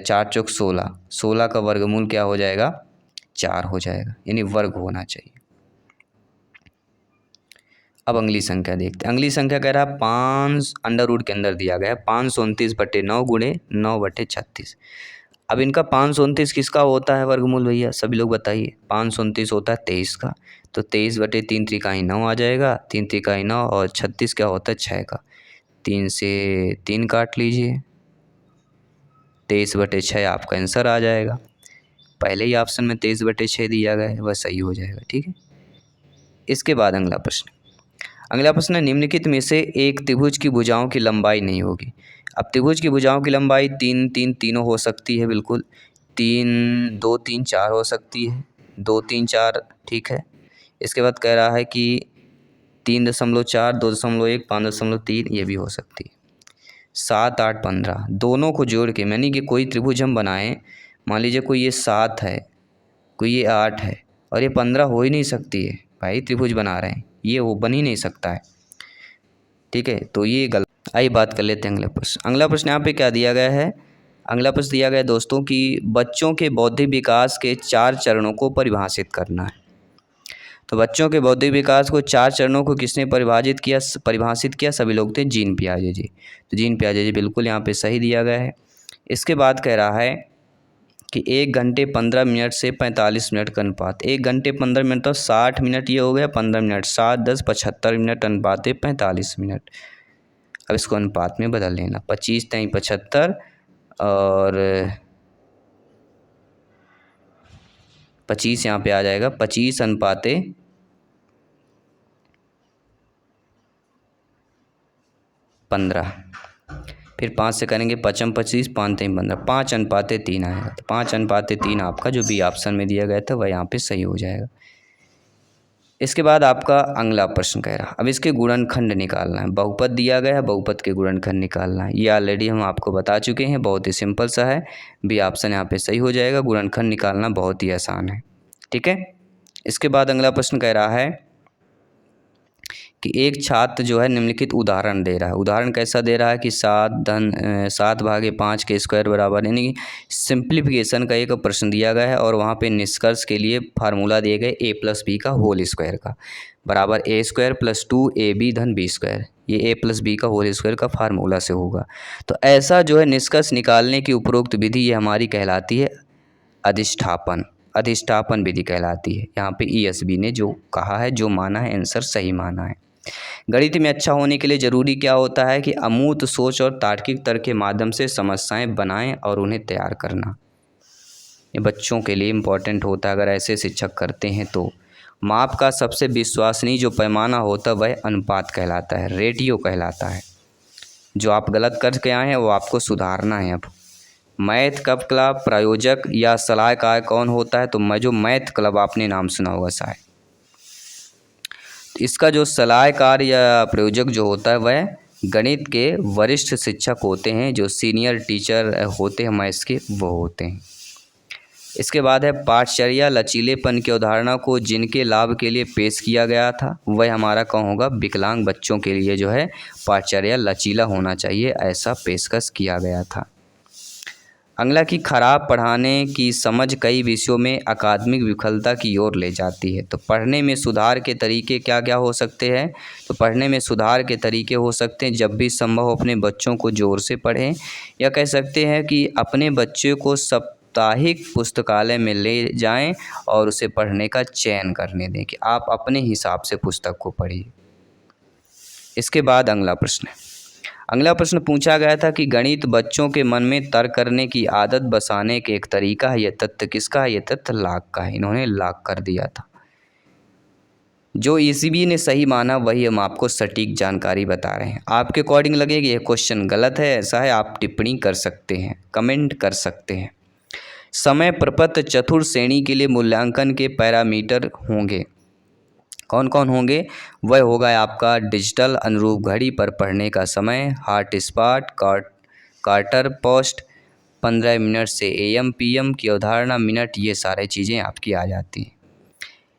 4 चौक 16, 16 का वर्गमूल क्या हो जाएगा, 4 हो जाएगा, यानी वर्ग होना चाहिए। अब अगली संख्या देखते हैं। अगली संख्या कह रहा है 5 अंडर रूट के अंदर दिया गया है 529/9 गुणे 9/36। अब इनका 529 किसका होता है वर्गमूल भैया, सभी लोग बताइए। 529 होता है 23 का, तो 23/3 त्रिकाई 9 आ जाएगा, 3 त्रिकाई 9, और 36 क्या होता है 6 का, 3 से 3 काट लीजिए, 23/6 आपका आंसर आ जाएगा। पहले ही ऑप्शन में 23/6 दिया गया है, वह सही हो जाएगा। ठीक है। इसके बाद अगला प्रश्न, अगला प्रश्न है निम्नलिखित में से एक त्रिभुज की भुजाओं की लंबाई नहीं होगी। अब त्रिभुज की भुजाओं की लंबाई 3 3 तीनों हो सकती है, बिल्कुल 3 2 3 4 हो सकती है, 2 3 4, ठीक है। इसके बाद कह रहा है कि 3.4 2.1 5.3 ये भी हो सकती है। 7 8 15 दोनों को जोड़ के, यानी कि कोई त्रिभुज हम बनाएं, मान लीजिए कोई ये 7 है, कोई ये 8 है और ये 15 हो ही नहीं सकती है भाई, त्रिभुज बना रहे हैं, ये वो बन ही नहीं सकता है। ठीक है, तो ये गलत। आइए बात कर लेते हैं अगला प्रश्न। अगला प्रश्न यहाँ पे क्या दिया गया है, अगला प्रश्न दिया गया है दोस्तों कि बच्चों के बौद्धिक विकास के 4 चरणों को परिभाषित करना है। तो बच्चों के बौद्धिक विकास को 4 चरणों को किसने परिभाषित किया, सभी लोग थे, जीन पियाजे जी। तो जीन पियाजे जी बिल्कुल यहाँ पे सही दिया गया है। इसके बाद कह रहा है कि 1 घंटे 15 मिनट से 45 मिनट का अनुपात, 1 घंटे 15 मिनट तो 60 मिनट, ये हो गया 15 मिनट, 7 10 75 मिनट, अनुपात 45 मिनट। अब इसको अनुपात में बदल लेना, 25 × 75 और 25 यहाँ पे आ जाएगा, 25 अनुपाते 15, फिर 5 से करेंगे 5 × 25 5 × 15, 5 अनुपाते 3 आएगा। तो 5 अनुपाते 3 आपका जो बी ऑप्शन में दिया गया था वह यहाँ पे सही हो जाएगा। इसके बाद आपका अगला प्रश्न कह रहा, अब इसके गुणनखंड निकालना है। बहुपद दिया गया है, बहुपद के गुणनखंड निकालना है। ये ऑलरेडी हम आपको बता चुके हैं, बहुत ही सिंपल सा है, बी ऑप्शन यहाँ पे सही हो जाएगा। गुणनखंड निकालना बहुत ही आसान है। ठीक है। इसके बाद अगला प्रश्न कह रहा है कि एक छात्र जो है निम्नलिखित उदाहरण दे रहा है। उदाहरण कैसा दे रहा है कि 7/5 के स्क्वायर बराबर, यानी सिंप्लीफिकेशन का एक प्रश्न दिया गया है और वहाँ पे निष्कर्ष के लिए फार्मूला दिए गए a+b का होल स्क्वायर का बराबर a² + 2ab धन b²। ये a+b का होल स्क्वायर का फार्मूला से होगा। तो ऐसा जो है निष्कर्ष निकालने की उपरोक्त विधि ये हमारी कहलाती है अधिष्ठापन विधि कहलाती है। यहाँ पे ESB ने जो कहा है, जो माना है, आंसर सही माना है। गणित में अच्छा होने के लिए ज़रूरी क्या होता है कि अमूर्त सोच और तार्किक तर्क के माध्यम से समस्याएं बनाएं और उन्हें तैयार करना, ये बच्चों के लिए इम्पोर्टेंट होता है। अगर ऐसे शिक्षक करते हैं तो माप का सबसे विश्वसनीय जो पैमाना होता है वह अनुपात कहलाता है, रेटियो कहलाता है। जो आप गलत करके आए हैं वो आपको सुधारना है। अब मैथ क्लब प्रायोजक या सलाहकार कौन होता है, तो मैं जो मैथ क्लब आपने नाम सुना होगा शायद, इसका जो सलाहकार या प्रयोजक जो होता है वह गणित के वरिष्ठ शिक्षक होते हैं, जो सीनियर टीचर होते हैं मैथ्स के, वो होते हैं। इसके बाद है पाठचर्या लचीलेपन की अवधारणा को जिनके लाभ के लिए पेश किया गया था वह हमारा कौन होगा, विकलांग बच्चों के लिए जो है पाठचर्या लचीला होना चाहिए, ऐसा पेशकश किया गया था। अगला कि खराब पढ़ाने की समझ कई विषयों में अकादमिक विफलता की ओर ले जाती है। तो पढ़ने में सुधार के तरीके क्या क्या हो सकते हैं, तो पढ़ने में सुधार के तरीके हो सकते हैं जब भी संभव अपने बच्चों को ज़ोर से पढ़ें, या कह सकते हैं कि अपने बच्चे को साप्ताहिक पुस्तकालय में ले जाएं और उसे पढ़ने का चयन करने दें कि आप अपने हिसाब से पुस्तक को पढ़िए। इसके बाद अगला प्रश्न है, अगला प्रश्न पूछा गया था कि गणित बच्चों के मन में तर्क करने की आदत बसाने के एक तरीका है, यह तथ्य किसका है? यह तथ्य लाक का है। इन्होंने लाक कर दिया था। जो ईसीबी ने सही माना वही हम आपको सटीक जानकारी बता रहे हैं। आपके अकॉर्डिंग लगेगा ये क्वेश्चन गलत है, ऐसा है, आप टिप्पणी कर सकते हैं, कमेंट कर सकते हैं। समय प्रपत्र चतुर्थ श्रेणी के लिए मूल्यांकन के पैरामीटर होंगे, कौन कौन होंगे? वह होगा आपका डिजिटल अनुरूप घड़ी पर पढ़ने का समय, heart spot, quarter post, 15 minute से एएम पीएम की अवधारणा मिनट, ये सारे चीज़ें आपकी आ जाती हैं।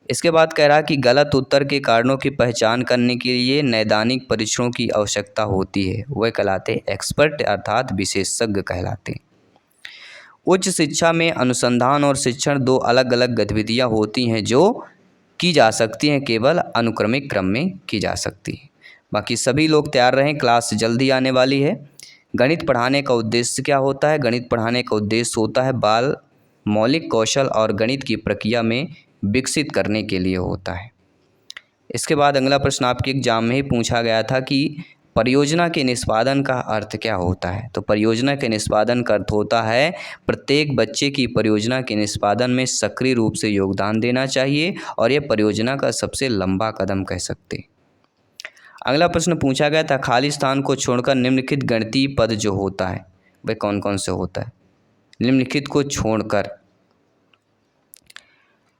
इसके बाद कह रहा कि गलत उत्तर के कारणों की पहचान करने के लिए नैदानिक परीक्षणों की आवश्यकता होती है, वह कहलाते एक्सपर्ट अर्थात विशेषज्ञ कहलाते। उच्च शिक्षा में अनुसंधान और शिक्षण दो अलग अलग गतिविधियां होती हैं जो की जा सकती हैं, केवल अनुक्रमिक क्रम में की जा सकती है। बाकी सभी लोग तैयार रहें, क्लास जल्दी आने वाली है। गणित पढ़ाने का उद्देश्य क्या होता है? गणित पढ़ाने का उद्देश्य होता है बाल मौलिक कौशल और गणित की प्रक्रिया में विकसित करने के लिए होता है। इसके बाद अगला प्रश्न आपके एग्जाम में ही पूछा गया था कि परियोजना के निष्पादन का अर्थ क्या होता है? तो परियोजना के निष्पादन का अर्थ होता है प्रत्येक बच्चे की परियोजना के निष्पादन में सक्रिय रूप से योगदान देना चाहिए और यह परियोजना का सबसे लंबा कदम कह सकते हैं। अगला प्रश्न पूछा गया था खाली स्थान को छोड़कर निम्नलिखित गणितीय पद जो होता है वह कौन कौन से होता है? निम्नलिखित को छोड़कर,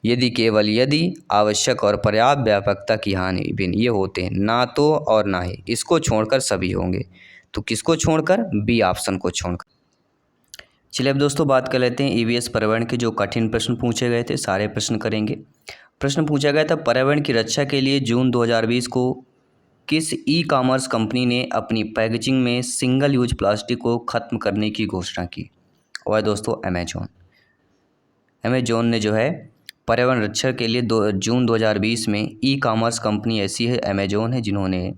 यदि, केवल, यदि, आवश्यक और पर्याप्त, व्यापकता की हानि, भिन्न, ये होते हैं। ना तो और ना ही, इसको छोड़कर सभी होंगे। तो किसको छोड़कर? बी ऑप्शन को छोड़कर। चलिए अब दोस्तों बात कर लेते हैं ईवीएस पर्यावरण के जो कठिन प्रश्न पूछे गए थे, सारे प्रश्न करेंगे। प्रश्न पूछा गया था पर्यावरण की रक्षा के लिए जून 2020 को किस ई कॉमर्स कंपनी ने अपनी पैकेजिंग में सिंगल यूज प्लास्टिक को खत्म करने की घोषणा की? और है दोस्तों अमेजोन। अमेजोन ने जो है पर्यावरण रक्षा के लिए जून 2020 में ई कॉमर्स कंपनी ऐसी है अमेजोन है जिन्होंने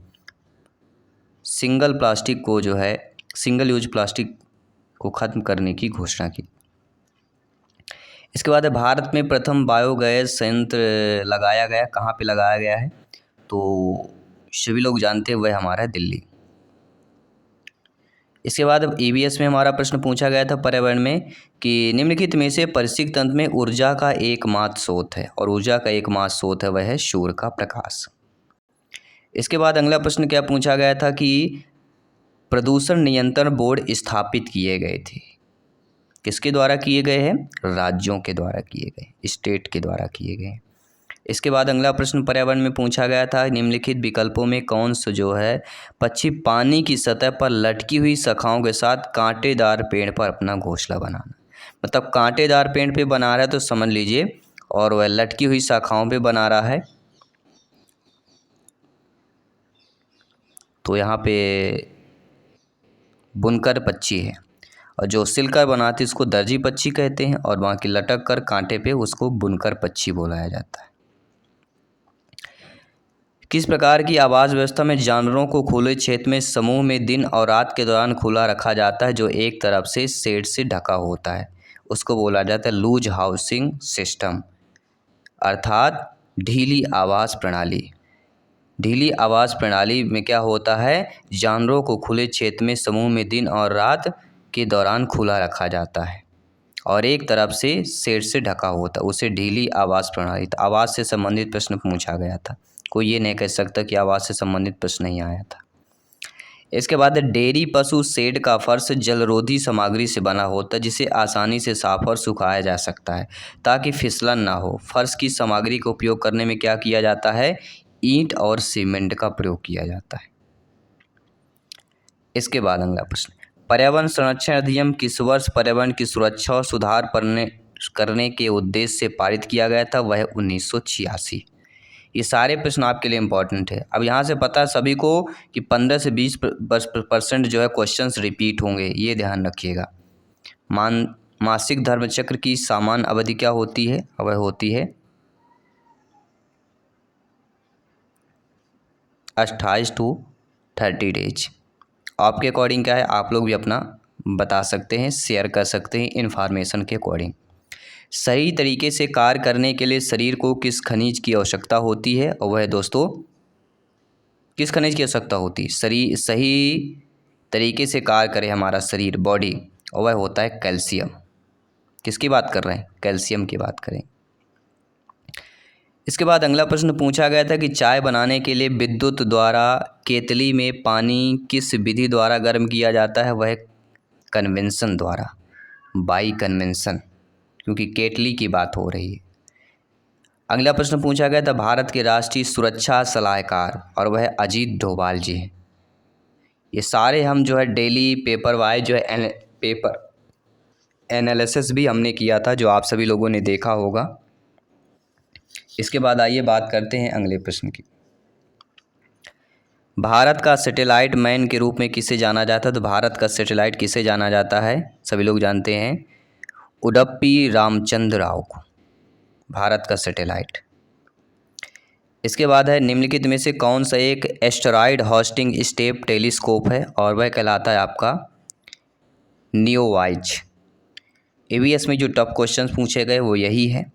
सिंगल यूज प्लास्टिक को ख़त्म करने की घोषणा की। इसके बाद भारत में प्रथम बायोगैस संयंत्र लगाया गया, कहाँ पे लगाया गया है? तो सभी लोग जानते हैं वह हमारा है दिल्ली। इसके बाद अब ईवीएस में हमारा प्रश्न पूछा गया था पर्यावरण में कि निम्नलिखित में से पारिस्थितिकी तंत्र में ऊर्जा का एकमात्र स्रोत है, और ऊर्जा का एकमात्र स्रोत है वह है सूर्य का प्रकाश। इसके बाद अगला प्रश्न क्या पूछा गया था कि प्रदूषण नियंत्रण बोर्ड स्थापित किए गए थे, किसके द्वारा किए गए हैं? राज्यों के द्वारा किए गए, स्टेट के द्वारा किए गए। इसके बाद अगला प्रश्न पर्यावरण में पूछा गया था निम्नलिखित विकल्पों में कौन सा जो है पक्षी पानी की सतह पर लटकी हुई शाखाओं के साथ कांटेदार पेड़ पर अपना घोंसला बनाना, मतलब कांटेदार पेड़ पे बना रहा है तो समझ लीजिए, और वह लटकी हुई शाखाओं पे बना रहा है। तो यहाँ पे बुनकर पक्षी है, और जो सिलकर बनाते उसको दर्जी पक्षी कहते हैं, और वहाँ की लटक कर कांटे पे उसको बुनकर पक्षी बोलाया जाता है। किस प्रकार की आवास व्यवस्था में जानवरों को खुले क्षेत्र में समूह में दिन और रात के दौरान खुला रखा जाता है जो एक तरफ से शेड से ढका होता है? उसको बोला जाता है लूज हाउसिंग सिस्टम, अर्थात ढीली आवास प्रणाली। ढीली आवास प्रणाली में क्या होता है? जानवरों को खुले क्षेत्र में समूह में दिन और रात के दौरान खुला रखा जाता है और एक तरफ से शेड से ढका होता है, उसे ढीली आवास प्रणाली। तो आवास से संबंधित प्रश्न पूछा गया था, कोई ये नहीं कह सकता कि आवास से संबंधित प्रश्न नहीं आया था। इसके बाद डेयरी पशु शेड का फर्श जलरोधी सामग्री से बना होता है जिसे आसानी से साफ और सुखाया जा सकता है ताकि फिसलन ना हो। फर्श की सामग्री का उपयोग करने में क्या किया जाता है? ईंट और सीमेंट का प्रयोग किया जाता है। इसके बाद अगला प्रश्न, पर्यावरण संरक्षण अधिनियम किस वर्ष पर्यावरण की सुरक्षा और सुधार करने के उद्देश्य से पारित किया गया था? वह 1986। ये सारे प्रश्न आपके लिए इम्पोर्टेंट है। अब यहाँ से पता है सभी को कि 15 से 20% जो है क्वेश्चंस रिपीट होंगे, ये ध्यान रखिएगा। मासिक धर्मचक्र की सामान्य अवधि क्या होती है? वह होती है 28 to 30 डेज। आपके अकॉर्डिंग क्या है? आप लोग भी अपना बता सकते हैं, शेयर कर सकते हैं इन्फॉर्मेशन के अकॉर्डिंग। सही तरीके से कार्य करने के लिए शरीर को किस खनिज की आवश्यकता होती है? और वह दोस्तों किस खनिज की आवश्यकता होती है? सही तरीके से कार्य करे हमारा शरीर बॉडी, और वह होता है कैल्शियम। किसकी बात कर रहे हैं? कैल्शियम की बात करें। इसके बाद अगला प्रश्न पूछा गया था कि चाय बनाने के लिए विद्युत द्वारा केतली में पानी किस विधि द्वारा गर्म किया जाता है? वह कन्वेंशन द्वारा, बाई कन्वेंशन, क्योंकि केतली की बात हो रही है। अगला प्रश्न पूछा गया था भारत के राष्ट्रीय सुरक्षा सलाहकार, और वह अजीत डोभाल जी हैं। ये सारे हम जो है डेली पेपर वाइज जो है पेपर एनालिसिस भी हमने किया था, जो आप सभी लोगों ने देखा होगा। इसके बाद आइए बात करते हैं अगले प्रश्न की। भारत का सैटेलाइट मैन के रूप में किसे जाना जाता है? तो भारत का सैटेलाइट किसे जाना जाता है? सभी लोग जानते हैं, उडुपी रामचंद्र राव को, भारत का सैटेलाइट। इसके बाद है निम्नलिखित में से कौन सा एक एस्टेरॉयड होस्टिंग स्टेप टेलीस्कोप है? और वह कहलाता है आपका नियोवाइज। ईवीएस में जो टफ क्वेश्चंस पूछे गए वो यही है।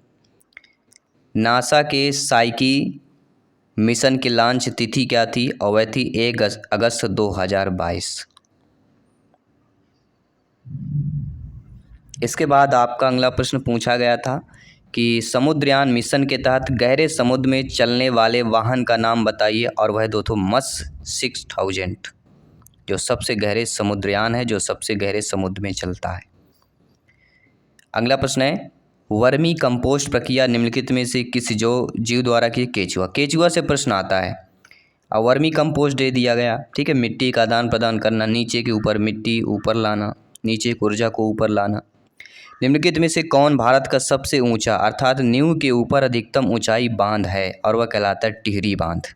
नासा के साइकी मिशन की लॉन्च तिथि क्या थी? और वह थी 1 अगस्त 2022। इसके बाद आपका अगला प्रश्न पूछा गया था कि समुद्रयान मिशन के तहत गहरे समुद्र में चलने वाले वाहन का नाम बताइए, और वह दो मस 6000, जो सबसे गहरे समुद्रयान है, जो सबसे गहरे समुद्र में चलता है। अगला प्रश्न है वर्मी कंपोस्ट प्रक्रिया निम्नलिखित में से किस जो जीव द्वारा की? केचुआ। केचुआ से प्रश्न आता है। अब वर्मी कंपोस्ट दे दिया गया, ठीक है, मिट्टी का आदान प्रदान करना, नीचे के ऊपर मिट्टी ऊपर लाना, नीचे की ऊर्जा को ऊपर लाना। निम्नलिखित में से कौन भारत का सबसे ऊंचा अर्थात नींव के ऊपर अधिकतम ऊंचाई बांध है? और वह कहलाता है टिहरी बांध।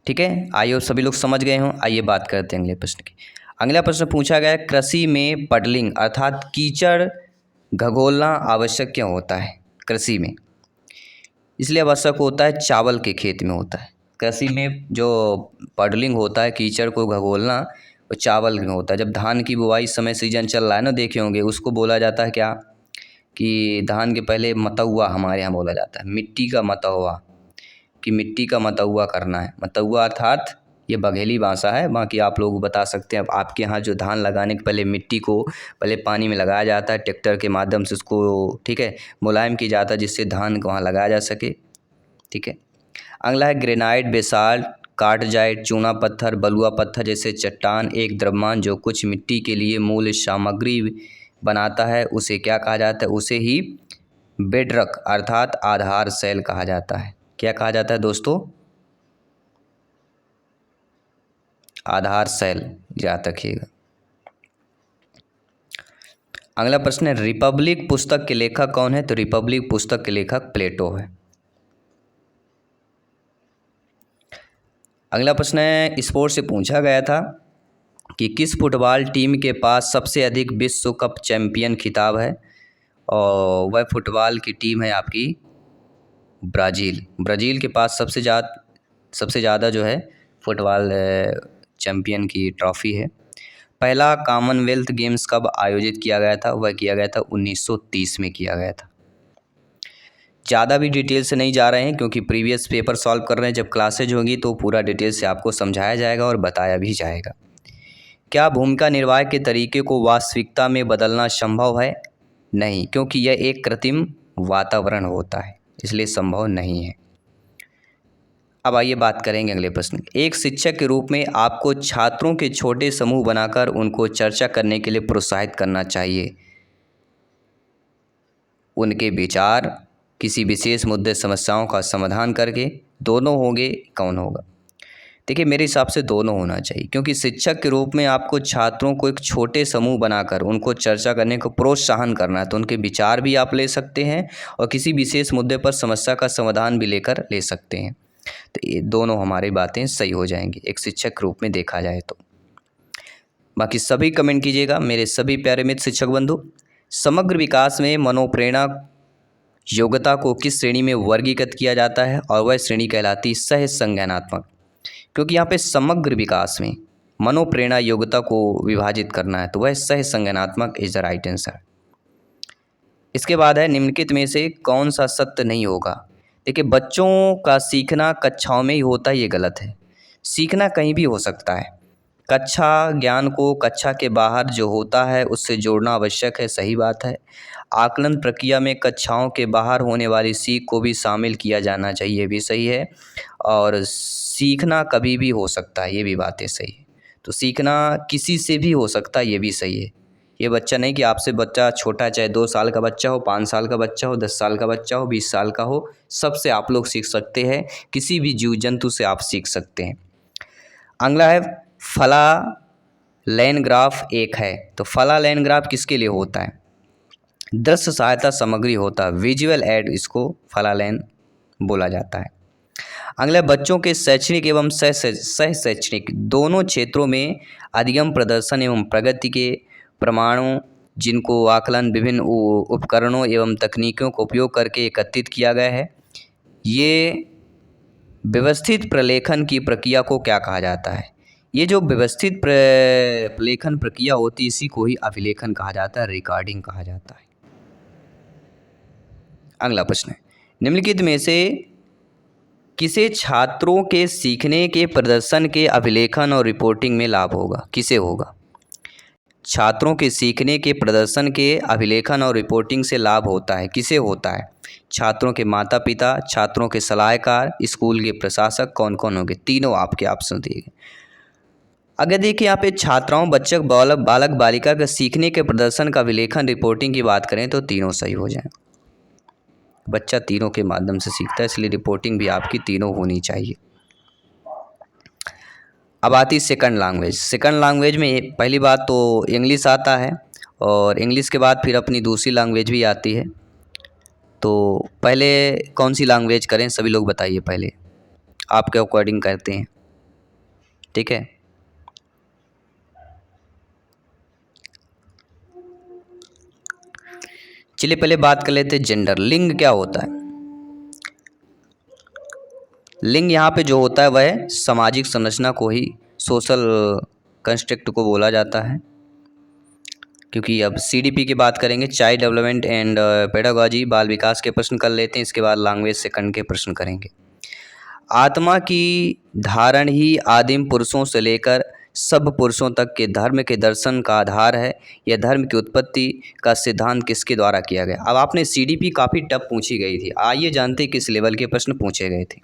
ठीक है, आइए सभी लोग समझ गए हों। आइए बात करते हैं अगले प्रश्न की। अगला प्रश्न पूछा गया कृषि में पडलिंग अर्थात कीचड़ घगोलना आवश्यक क्यों होता है? कृषि में इसलिए आवश्यक होता है, चावल के खेत में होता है। कृषि में जो पडलिंग होता है, कीचड़ को घगोलना, वो चावल में होता है। जब धान की बुआई समय सीजन चल रहा है ना, देखे होंगे, उसको बोला जाता है क्या कि धान के पहले मतौआ, हमारे यहाँ बोला जाता है मिट्टी का मतौआ, कि मिट्टी का मतौआ करना है। मतौआ अर्थात ये बघेली भाषा है, बाकी आप लोग बता सकते हैं। अब आपके यहाँ जो धान लगाने के पहले मिट्टी को पहले पानी में लगाया जाता है, ट्रैक्टर के माध्यम से उसको, ठीक है, मुलायम किया जाता है, जिससे धान को वहाँ लगाया जा सके। ठीक है, अगला है ग्रेनाइट, बेसाल्ट, कार्टजाइट, चूना पत्थर, बलुआ पत्थर जैसे चट्टान एक द्रव्यमान जो कुछ मिट्टी के लिए मूल सामग्री बनाता है, उसे क्या कहा जाता है? उसे ही बेडरॉक अर्थात आधार शैल कहा जाता है। क्या कहा जाता है दोस्तों? आधार शैल, याद रखिएगा। अगला प्रश्न है रिपब्लिक पुस्तक के लेखक कौन है? तो रिपब्लिक पुस्तक के लेखक प्लेटो है। अगला प्रश्न है स्पोर्ट्स से पूछा गया था कि किस फुटबॉल टीम के पास सबसे अधिक विश्व कप चैंपियन खिताब है? और वह फुटबॉल की टीम है आपकी ब्राज़ील। ब्राज़ील के पास सबसे ज़्यादा जो है फुटबॉल चैंपियन की ट्रॉफ़ी है। पहला कॉमनवेल्थ गेम्स कब आयोजित किया गया था? वह किया गया था 1930 में किया गया था। ज़्यादा भी डिटेल से नहीं जा रहे हैं, क्योंकि प्रीवियस पेपर सॉल्व कर रहे हैं। जब क्लासेज होंगी तो पूरा डिटेल से आपको समझाया जाएगा और बताया भी जाएगा। क्या भूमिका निर्वाह के तरीके को वास्तविकता में बदलना संभव है? नहीं, क्योंकि यह एक कृत्रिम वातावरण होता है, इसलिए संभव नहीं है। अब आइए बात करेंगे अगले प्रश्न। एक शिक्षक के रूप में आपको छात्रों के छोटे समूह बनाकर उनको चर्चा करने के लिए प्रोत्साहित करना चाहिए। उनके विचार किसी विशेष मुद्दे समस्याओं का समाधान करके, दोनों होंगे, कौन होगा? देखिए, मेरे हिसाब से दोनों होना चाहिए, क्योंकि शिक्षक के रूप में आपको छात्रों को एक छोटे समूह बनाकर उनको चर्चा करने को प्रोत्साहन करना है, तो उनके विचार भी आप ले सकते हैं और किसी विशेष मुद्दे पर समस्या का समाधान भी लेकर ले सकते हैं। तो ये दोनों हमारी बातें सही हो जाएंगी एक शिक्षक के रूप में देखा जाए तो। बाकी सभी कमेंट कीजिएगा मेरे सभी प्यारे मित्र शिक्षक बंधु। समग्र विकास में मनोप्रेरणा योग्यता को किस श्रेणी में वर्गीकृत किया जाता है? और वह श्रेणी कहलाती सह संज्ञानात्मक, क्योंकि यहाँ पे समग्र विकास में मनोप्रेरणा योग्यता को विभाजित करना है, तो वह सह संज्ञानात्मक इज द राइट आंसर। इसके बाद है निम्नलिखित में से कौन सा सत्य नहीं होगा? देखिए, बच्चों का सीखना कक्षाओं में ही होता है, ये गलत है। सीखना कहीं भी हो सकता है। कक्षा ज्ञान को कक्षा के बाहर जो होता है उससे जोड़ना आवश्यक है, सही बात है। आकलन प्रक्रिया में कक्षाओं के बाहर होने वाली सीख को भी शामिल किया जाना चाहिए, ये भी सही है। और सीखना कभी भी हो सकता है, ये भी बातें सही है। तो सीखना किसी से भी हो सकता है, ये भी सही है। ये बच्चा नहीं कि आपसे बच्चा छोटा, चाहे 2 साल का बच्चा हो, 5 साल का बच्चा हो, 10 साल का बच्चा हो, 20 साल का हो, सबसे आप लोग सीख सकते हैं। किसी भी जीव जंतु से आप सीख सकते हैं। अगला है फला लाइन ग्राफ एक है। तो फला लाइन ग्राफ किसके लिए होता है? दृश्य सहायता सामग्री होता है, विजुअल एड, इसको फला लाइन बोला जाता है। अगला बच्चों के शैक्षणिक एवं सह शैक्षणिक दोनों क्षेत्रों में अधिगम प्रदर्शन एवं प्रगति के प्रमाणों, जिनको आकलन विभिन्न उपकरणों एवं तकनीकों का उपयोग करके एकत्रित किया गया है। ये व्यवस्थित प्रलेखन की प्रक्रिया को क्या कहा जाता है? ये जो व्यवस्थित प्रलेखन प्रक्रिया होती है इसी को ही अभिलेखन कहा जाता है, रिकॉर्डिंग कहा जाता है। अगला प्रश्न है, निम्नलिखित में से किसे छात्रों के सीखने के प्रदर्शन के अभिलेखन और रिपोर्टिंग में लाभ होगा? किसे होगा? छात्रों के सीखने के प्रदर्शन के अभिलेखन और रिपोर्टिंग से लाभ होता है, किसे होता है? छात्रों के माता पिता, छात्रों के सलाहकार, स्कूल के प्रशासक, कौन कौन होंगे? तीनों आपके ऑप्शन दिए गए। अगर देखिए यहाँ पे छात्राओं, बच्चों, बालक बालिका के सीखने के प्रदर्शन का अभिलेखन रिपोर्टिंग की बात करें तो तीनों सही हो जाए। बच्चा तीनों के माध्यम से सीखता है, इसलिए रिपोर्टिंग भी आपकी तीनों होनी चाहिए। अब आती सेकंड लैंग्वेज। सेकंड लैंग्वेज में पहली बात तो इंग्लिश आता है और इंग्लिश के बाद फिर अपनी दूसरी लैंग्वेज भी आती है। तो पहले कौन सी लैंग्वेज करें, सभी लोग बताइए, पहले आपके अकॉर्डिंग करते हैं, ठीक है। चलिए पहले बात कर लेते हैं जेंडर। लिंग क्या होता है? लिंग यहाँ पे जो होता है वह सामाजिक संरचना को ही, सोशल कंस्ट्रक्ट को बोला जाता है। क्योंकि अब सीडीपी की बात करेंगे, चाइल्ड डेवलपमेंट एंड पेडागॉजी, बाल विकास के प्रश्न कर लेते हैं, इसके बाद लैंग्वेज सेकंड के प्रश्न करेंगे। आत्मा की धारण ही आदिम पुरुषों से लेकर सब पुरुषों तक के धर्म के दर्शन का आधार है। यह धर्म की उत्पत्ति का सिद्धांत किसके द्वारा किया गया? अब आपने सीडीपी काफ़ी टफ पूछी गई थी, आइए जानते हैं किस लेवल के प्रश्न पूछे गए थे।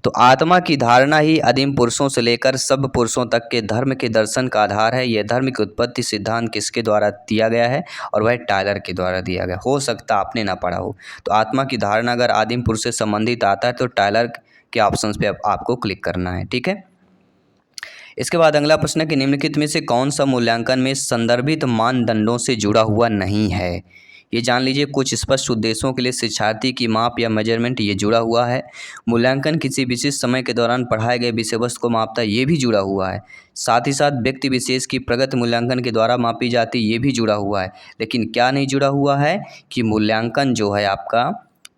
तो आत्मा की धारणा ही आदिम पुरुषों से लेकर सब पुरुषों तक के धर्म के दर्शन का आधार है। यह धर्म की उत्पत्ति सिद्धांत किसके द्वारा दिया गया है? और वह टायलर के द्वारा दिया गया। हो सकता आपने ना पढ़ा हो। तो आत्मा की धारणा अगर आदिम पुरुष से संबंधित आता है तो टायलर के ऑप्शंस पे आपको क्लिक करना है, ठीक है। इसके बाद अगला प्रश्न है कि निम्नलिखित में से कौन सा मूल्यांकन में संदर्भित मानदंडों से जुड़ा हुआ नहीं है? ये जान लीजिए, कुछ स्पष्ट उद्देश्यों के लिए शिक्षार्थी की माप या मेजरमेंट ये जुड़ा हुआ है। मूल्यांकन किसी विशेष समय के दौरान पढ़ाए गए विषय वस्तु को मापता है, ये भी जुड़ा हुआ है। साथ ही साथ व्यक्ति विशेष की प्रगति मूल्यांकन के द्वारा मापी जाती है, ये भी जुड़ा हुआ है। लेकिन क्या नहीं जुड़ा हुआ है कि मूल्यांकन जो है आपका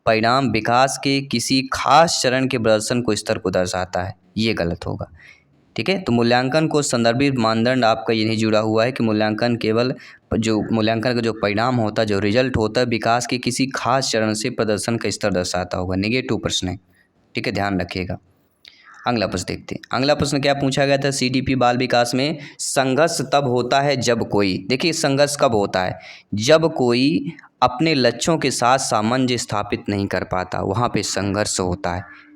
परिणाम विकास के किसी खास चरण के प्रदर्शन को, स्तर को दर्शाता है, ये गलत होगा, ठीक है। तो मूल्यांकन को संदर्भित मानदंड आपका ये नहीं जुड़ा हुआ है कि मूल्यांकन केवल जो मूल्यांकन का जो परिणाम होता है, जो रिजल्ट होता है, विकास के किसी खास चरण से प्रदर्शन का स्तर दर्शाता होगा। नेगेटिव प्रश्न है, ठीक है, ध्यान रखिएगा। अगला प्रश्न देखते हैं। अगला प्रश्न क्या पूछा गया था सीडीपी बाल विकास में? संघर्ष तब होता है जब कोई, देखिए संघर्ष कब होता है? जब कोई अपने लक्ष्यों के साथ सामंजस्य स्थापित नहीं कर पाता, वहाँ पे संघर्ष होता है।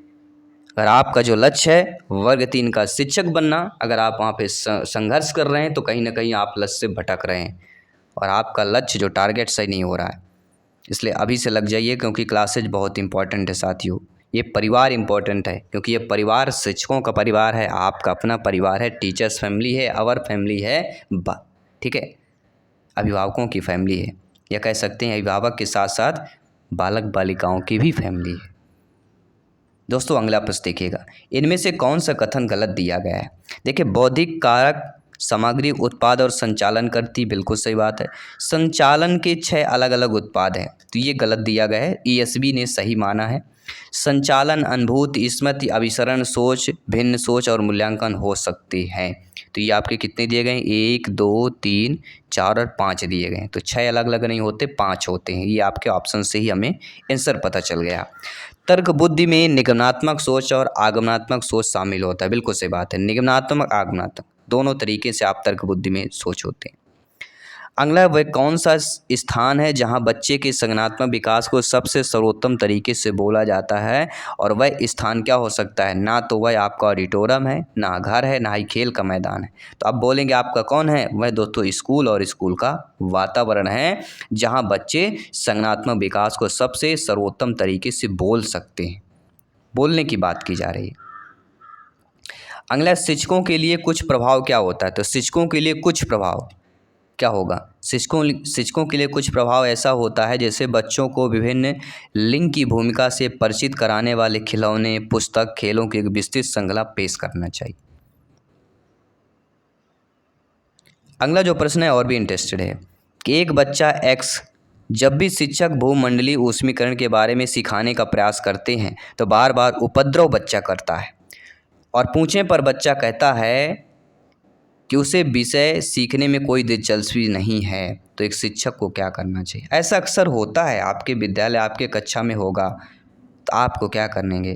अगर आपका जो लक्ष्य है वर्ग 3 का शिक्षक बनना, अगर आप वहाँ पे संघर्ष कर रहे हैं तो कहीं ना कहीं आप लक्ष्य से भटक रहे हैं और आपका लक्ष्य जो टारगेट सही नहीं हो रहा है। इसलिए अभी से लग जाइए, क्योंकि क्लासेज बहुत इंपॉर्टेंट है साथियों। ये परिवार इंपॉर्टेंट है, क्योंकि ये परिवार शिक्षकों का परिवार है, आपका अपना परिवार है, टीचर्स फैमिली है, आवर फैमिली है, ठीक है, अभिभावकों की फैमिली है, या कह सकते हैं अभिभावक के साथ साथ बालक बालिकाओं की भी फैमिली है। दोस्तों अगला प्रश्न देखिएगा, इनमें से कौन सा कथन गलत दिया गया है? देखिए, बौद्धिक कारक सामग्री उत्पाद और संचालन करती, बिल्कुल सही बात है। संचालन के 6 अलग अलग उत्पाद हैं, तो ये गलत दिया गया है, ईएसबी ने सही माना है। संचालन, अनुभूति, स्मृति, अभिसरण, सोच, भिन्न सोच और मूल्यांकन हो सकते हैं। तो ये आपके कितने दिए गए हैं? 1, 2, 3, 4 और 5 दिए गए हैं। तो 6 अलग अलग नहीं होते, 5 होते हैं। ये आपके ऑप्शन से ही हमें आंसर पता चल गया। तर्क बुद्धि में निगमनात्मक सोच और आगमनात्मक सोच शामिल होता है। बिल्कुल सही बात है। निगमनात्मक आगमनात्मक दोनों तरीके से आप तर्क बुद्धि में सोच होते हैं। अगला वह कौन सा स्थान है जहाँ बच्चे के संज्ञानात्मक विकास को सबसे सर्वोत्तम तरीके से बोला जाता है, और वह स्थान क्या हो सकता है? ना तो वह आपका ऑडिटोरियम है, ना घर है, ना ही खेल का मैदान है। तो आप बोलेंगे आपका कौन है? वह दोस्तों स्कूल और स्कूल का वातावरण है जहाँ बच्चे संज्ञानात्मक विकास को सबसे सर्वोत्तम तरीके से बोल सकते हैं। बोलने की बात की जा रही है। अगला शिक्षकों के लिए कुछ प्रभाव क्या होता है? तो शिक्षकों के लिए कुछ प्रभाव क्या होगा? शिक्षकों के लिए कुछ प्रभाव ऐसा होता है जैसे बच्चों को विभिन्न लिंग की भूमिका से परिचित कराने वाले खिलौने, पुस्तक, खेलों की एक विस्तृत श्रृंखला पेश करना चाहिए। अगला जो प्रश्न है और भी इंटरेस्टेड है कि एक बच्चा एक्स जब भी शिक्षक भूमंडलीय ऊष्मीकरण के बारे में सिखाने का प्रयास करते हैं तो बार बार उपद्रव बच्चा करता है, और पूछने पर बच्चा कहता है कि उसे विषय सीखने में कोई दिलचस्पी नहीं है, तो एक शिक्षक को क्या करना चाहिए? ऐसा अक्सर होता है, आपके विद्यालय, आपके कक्षा में होगा, तो आपको क्या करेंगे?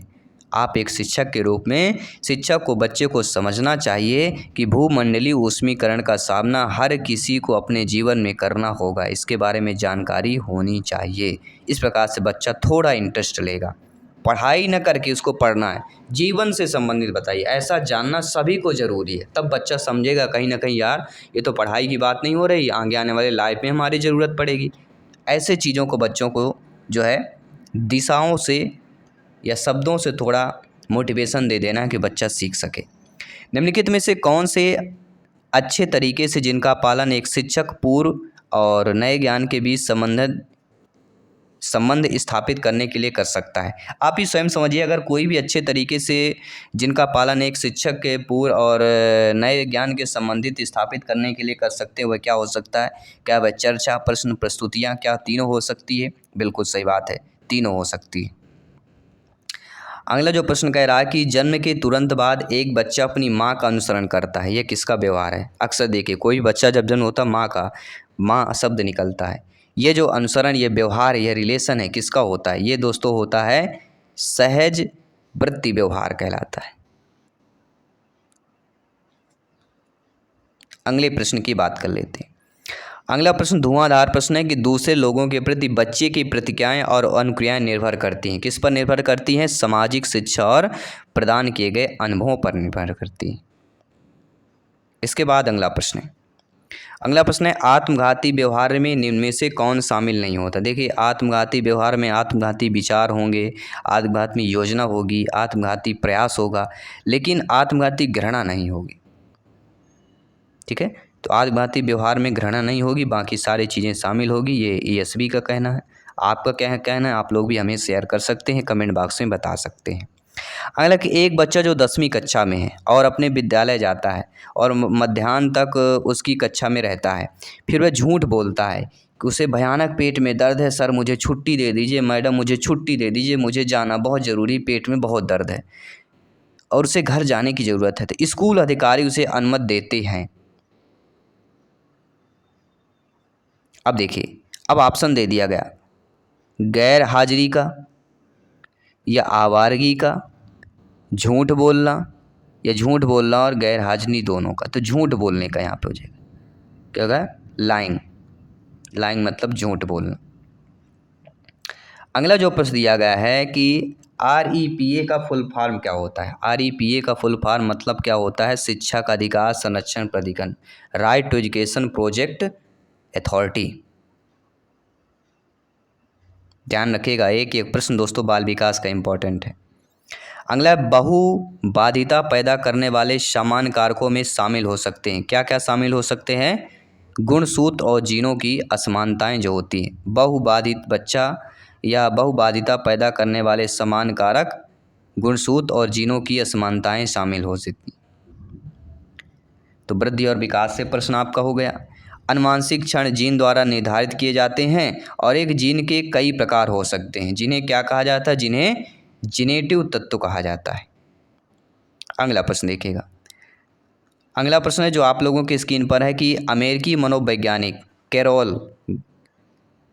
आप एक शिक्षक के रूप में शिक्षक को बच्चे को समझना चाहिए कि भूमंडलीय ऊष्मीकरण का सामना हर किसी को अपने जीवन में करना होगा, इसके बारे में जानकारी होनी चाहिए। इस प्रकार से बच्चा थोड़ा इंटरेस्ट लेगा। पढ़ाई न करके उसको पढ़ना है, जीवन से संबंधित बताइए, ऐसा जानना सभी को ज़रूरी है। तब बच्चा समझेगा कहीं ना कहीं यार ये तो पढ़ाई की बात नहीं हो रही, आगे आने वाले लाइफ में हमारी ज़रूरत पड़ेगी। ऐसे चीज़ों को बच्चों को जो है दिशाओं से या शब्दों से थोड़ा मोटिवेशन दे देना कि बच्चा सीख सके। निम्नलिखित में से कौन से अच्छे तरीके से जिनका पालन एक शिक्षक पूर्व और नए ज्ञान के बीच संबंध स्थापित करने के लिए कर सकता है? आप ही स्वयं समझिए, अगर कोई भी अच्छे तरीके से जिनका पालन एक शिक्षक के पूर्व और नए ज्ञान के संबंधित स्थापित करने के लिए कर सकते हैं, वह क्या हो सकता है? क्या वह चर्चा, प्रश्न, प्रस्तुतियाँ, क्या तीनों हो सकती है? बिल्कुल सही बात है, तीनों हो सकती है। अगला जो प्रश्न कह रहा है कि जन्म के तुरंत बाद एक बच्चा अपनी माँ का अनुसरण करता है, यह किसका व्यवहार है? अक्सर देखिए कोई भी बच्चा जब जन्म होता है माँ शब्द निकलता है। ये जो अनुसरण, ये व्यवहार, ये रिलेशन है, किसका होता है? ये दोस्तों होता है सहज वृत्ति व्यवहार कहलाता है। अगले प्रश्न की बात कर लेते हैं। अगला प्रश्न धुआंधार प्रश्न है कि दूसरे लोगों के प्रति बच्चे की प्रतिक्रियाएं और अनुक्रियाएं निर्भर करती हैं। किस पर निर्भर करती हैं? सामाजिक शिक्षा और प्रदान किए गए अनुभवों पर निर्भर करती हैं। इसके बाद अगला प्रश्न है। अगला प्रश्न है आत्मघाती व्यवहार में निम्न में से कौन शामिल नहीं होता? देखिए आत्मघाती व्यवहार में आत्मघाती विचार होंगे, आत्मघाती योजना होगी, आत्मघाती प्रयास होगा, लेकिन आत्मघाती घृणा नहीं होगी। ठीक है, तो आत्मघाती व्यवहार में घृणा नहीं होगी, बाकी सारी चीज़ें शामिल होगी। ये ESV का कहना है। आपका क्या कहना है? आप लोग भी हमें शेयर कर सकते हैं, कमेंट बॉक्स में बता सकते हैं। अगला कि एक बच्चा जो 10वीं कक्षा में है और अपने विद्यालय जाता है और मध्याह्न तक उसकी कक्षा में रहता है, फिर वह झूठ बोलता है कि उसे भयानक पेट में दर्द है, सर मुझे छुट्टी दे दीजिए, मैडम मुझे छुट्टी दे दीजिए, मुझे जाना बहुत ज़रूरी, पेट में बहुत दर्द है, और उसे घर जाने की ज़रूरत है। तो स्कूल अधिकारी उसे अनुमति देते हैं। अब देखिए, अब ऑप्शन दे दिया गया, गैर हाजिरी का या आवारगी का, झूठ बोलना या झूठ बोलना और गैर हाजिरी दोनों का। तो झूठ बोलने का यहाँ पे हो जाएगा, क्या होगा? लाइंग। लाइंग मतलब झूठ बोलना। अगला जो प्रश्न दिया गया है कि REPA का फुल फॉर्म क्या होता है? REPA का फुल फॉर्म मतलब क्या होता है? शिक्षा का अधिकार संरक्षण प्राधिकरण, right to education project authority. ध्यान रखिएगा, एक प्रश्न दोस्तों बाल विकास का इम्पोर्टेंट है। अगला बहुबाधिता पैदा करने वाले सामान्य कारकों में शामिल हो सकते हैं। क्या क्या शामिल हो सकते हैं? गुणसूत्र और जीनों की असमानताएं जो होती हैं। बहुबाधित बच्चा या बहुबाधिता पैदा करने वाले समान कारक गुणसूत्र और जीनों की असमानताएं शामिल हो सकती। तो वृद्धि और विकास से प्रश्न आपका हो गया। अनुवांशिक क्षण जीन द्वारा निर्धारित किए जाते हैं और एक जीन के कई प्रकार हो सकते हैं, जिन्हें क्या कहा जाता है? जिन्हें जेनेटिव तत्व कहा जाता है। अगला प्रश्न देखिएगा। अगला प्रश्न है जो आप लोगों की स्क्रीन पर है कि अमेरिकी मनोवैज्ञानिक कैरोल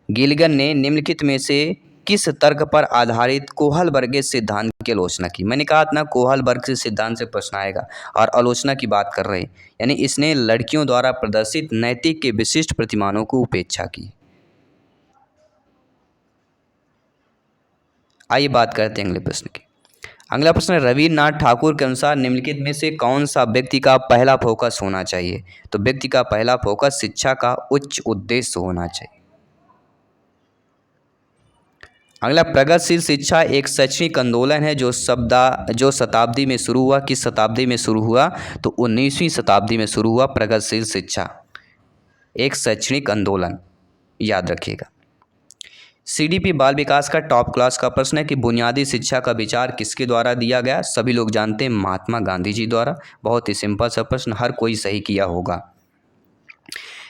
गिलगन ने निम्नलिखित में से किस तर्क पर आधारित कोहलबर्ग के सिद्धांत की आलोचना की। मैंने कहा था ना कोहलबर्ग के सिद्धांत से प्रश्न आएगा और आलोचना की बात कर रहे हैं, यानी इसने लड़कियों द्वारा प्रदर्शित नैतिक के विशिष्ट प्रतिमानों को उपेक्षा की। आइए बात करते हैं अगले प्रश्न की। अगला प्रश्न है, रविन्द्रनाथ ठाकुर के अनुसार निम्नलिखित में से कौन सा व्यक्ति का पहला फोकस होना चाहिए। तो व्यक्ति का पहला फोकस शिक्षा का उच्च उद्देश्य होना चाहिए। अगला, प्रगतिशील शिक्षा एक शैक्षणिक आंदोलन है जो शताब्दी में शुरू हुआ। किस शताब्दी में शुरू हुआ? तो 19वीं शताब्दी में शुरू हुआ प्रगतिशील शिक्षा एक शैक्षणिक आंदोलन, याद रखिएगा। सीडीपी बाल विकास का टॉप क्लास का प्रश्न है कि बुनियादी शिक्षा का विचार किसके द्वारा दिया गया। सभी लोग जानते हैं महात्मा गांधी जी द्वारा। बहुत ही सिंपल सा प्रश्न, हर कोई सही किया होगा।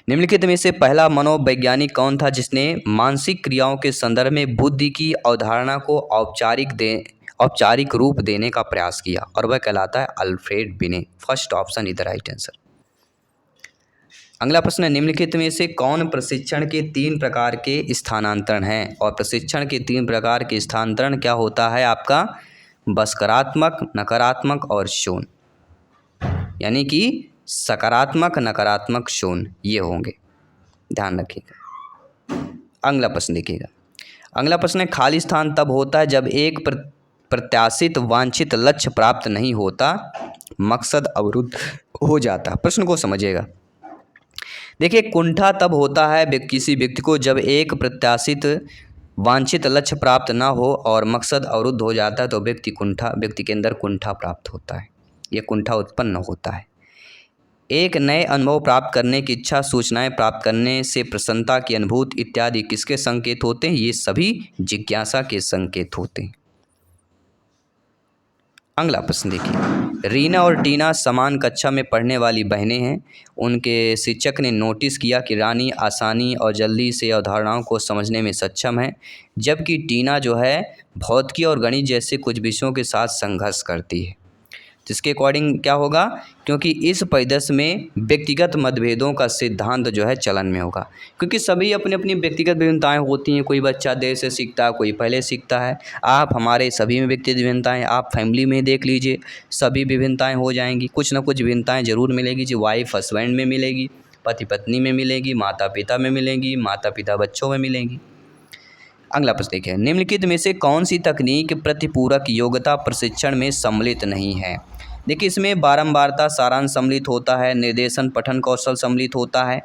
निम्नलिखित में से पहला मनोवैज्ञानिक कौन था जिसने मानसिक क्रियाओं के संदर्भ में बुद्धि की अवधारणा को औपचारिक रूप देने का प्रयास किया? और वह कहलाता है अल्फ्रेड बिने। First option is the right answer. अगला प्रश्न है, निम्नलिखित में से कौन प्रशिक्षण के 3 प्रकार के स्थानांतरण हैं? और प्रशिक्षण के 3 प्रकार के स्थानांतरण क्या होता है आपका? बसकारात्मक, नकारात्मक और शून्य, यानी कि सकारात्मक, नकारात्मक, शून्य, ये होंगे, ध्यान रखिएगा। अगला प्रश्न देखिएगा। अगला प्रश्न है, खाली स्थान तब होता है जब एक प्रत्याशित वांछित लक्ष्य प्राप्त नहीं होता, मकसद अवरुद्ध हो जाता। प्रश्न को समझिएगा। देखिए, कुंठा तब होता है किसी व्यक्ति को जब एक प्रत्याशित वांछित लक्ष्य प्राप्त ना हो और मकसद अवरुद्ध हो जाता है, तो व्यक्ति के अंदर कुंठा प्राप्त होता है, ये कुंठा उत्पन्न होता है। एक नए अनुभव प्राप्त करने की इच्छा, सूचनाएं प्राप्त करने से प्रसन्नता की अनुभूति इत्यादि किसके संकेत होते हैं? ये सभी जिज्ञासा के संकेत होते हैं। अगला प्रश्न देखिए, रीना और टीना समान कक्षा में पढ़ने वाली बहनें हैं। उनके शिक्षक ने नोटिस किया कि रानी आसानी और जल्दी से अवधारणाओं को समझने में सक्षम है, जबकि टीना जो है भौतिकी और गणित जैसे कुछ विषयों के साथ संघर्ष करती है। जिसके अकॉर्डिंग क्या होगा? क्योंकि इस परिदृश्य में व्यक्तिगत मतभेदों का सिद्धांत जो है चलन में होगा, क्योंकि सभी अपनी अपनी व्यक्तिगत विभिन्नताएं होती हैं। कोई बच्चा देर से सीखता है, कोई पहले सीखता है। आप हमारे सभी में व्यक्तिगत विभिन्नताएं, आप फैमिली में देख लीजिए, सभी विभिन्नताएं हो जाएंगी। कुछ ना कुछ विभिन्नताएं जरूर मिलेगी, जो वाइफ हस्बैंड में मिलेगी, पति पत्नी में मिलेगी, माता पिता में मिलेंगी, माता पिता बच्चों में मिलेंगी। अगला प्रश्न देखिए, निम्नलिखित में से कौन सी तकनीक प्रतिपूरक योग्यता प्रशिक्षण में सम्मिलित नहीं है? देखिए, इसमें बारंबारता सारांश सम्मिलित होता है, निर्देशन पठन कौशल सम्मिलित होता है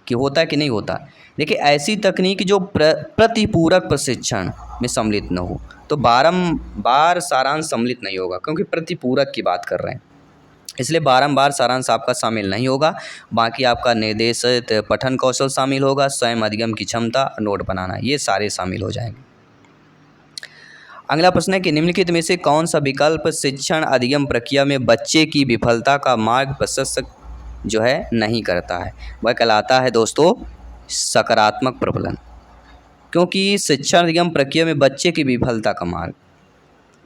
कि होता है कि नहीं होता? देखिए, ऐसी तकनीक जो प्रतिपूरक प्रशिक्षण में सम्मिलित न हो, तो बारंबार सारांश सम्मिलित नहीं होगा, क्योंकि प्रतिपूरक की बात कर रहे हैं, इसलिए बारंबार सारांश आपका शामिल नहीं होगा। बाकी आपका निर्देशित पठन कौशल शामिल होगा, स्वयं अधिगम की क्षमता, नोट बनाना, ये सारे शामिल हो जाएंगे। अगला प्रश्न है कि निम्नलिखित में से कौन सा विकल्प शिक्षण अधिगम प्रक्रिया में बच्चे की विफलता का मार्ग प्रशस्त जो है नहीं करता है? वह कहलाता है दोस्तों सकारात्मक प्रबलन, क्योंकि शिक्षण अधिगम प्रक्रिया में बच्चे की विफलता का मार्ग,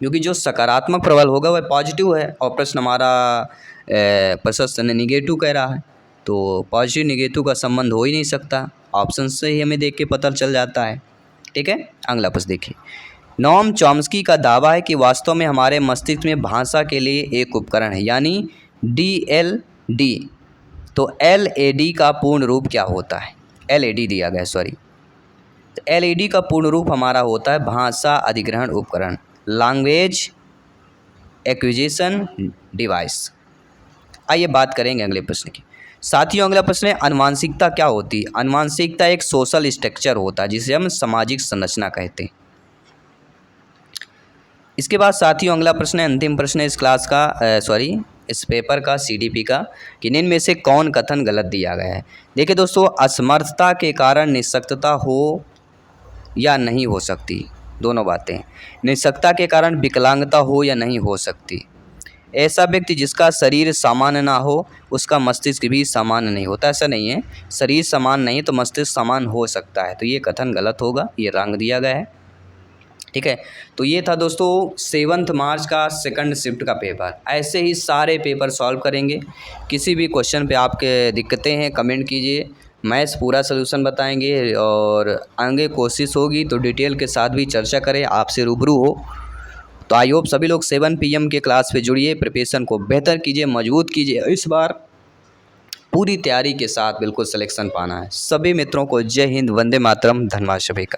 क्योंकि जो सकारात्मक प्रबल होगा वह पॉजिटिव है, और प्रश्न हमारा प्रशस्त ने निगेटिव कह रहा है, तो पॉजिटिव निगेटिव का संबंध हो ही नहीं सकता। ऑप्शन से ही हमें देख के पता चल जाता है। ठीक है, अगला प्रश्न देखिए, नोम चॉम्स्की का दावा है कि वास्तव में हमारे मस्तिष्क में भाषा के लिए एक उपकरण है, यानी DLD। तो LAD का पूर्ण रूप क्या होता है? LAD दिया गया, सॉरी, तो LAD का पूर्ण रूप हमारा होता है भाषा अधिग्रहण उपकरण, लैंग्वेज एक्विजिशन डिवाइस। आइए बात करेंगे अगले प्रश्न की। साथियों, अगला प्रश्न है, अनुवांशिकता क्या होती है? अनुवांशिकता एक सोशल स्ट्रक्चर होता है जिसे हम सामाजिक संरचना कहते हैं। इसके बाद साथियों अगला प्रश्न है, अंतिम प्रश्न है इस क्लास का, इस पेपर का, CDP का, कि निम्न में से कौन कथन गलत दिया गया है? देखिए दोस्तों, असमर्थता के कारण निःशक्तता हो या नहीं हो सकती, दोनों बातें। निःशक्तता के कारण विकलांगता हो या नहीं हो सकती। ऐसा व्यक्ति जिसका शरीर सामान्य ना हो उसका मस्तिष्क भी सामान्य नहीं होता, ऐसा नहीं है। शरीर समान नहीं तो मस्तिष्क समान हो सकता है, तो ये कथन गलत होगा, ये रंग दिया गया है। ठीक है, तो ये था दोस्तों 7 मार्च का सेकंड शिफ्ट का पेपर। ऐसे ही सारे पेपर सॉल्व करेंगे। किसी भी क्वेश्चन पे आपके दिक्कतें हैं कमेंट कीजिए, मैथ्स पूरा सोल्यूशन बताएंगे और आगे कोशिश होगी तो डिटेल के साथ भी चर्चा करें, आपसे रूबरू हो। तो आई होप सभी लोग 7 PM के क्लास पे जुड़िए, प्रिपरेशन को बेहतर कीजिए, मजबूत कीजिए। इस बार पूरी तैयारी के साथ बिल्कुल सिलेक्शन पाना है। सभी मित्रों को जय हिंद, वंदे मातरम, धन्यवाद सभी का।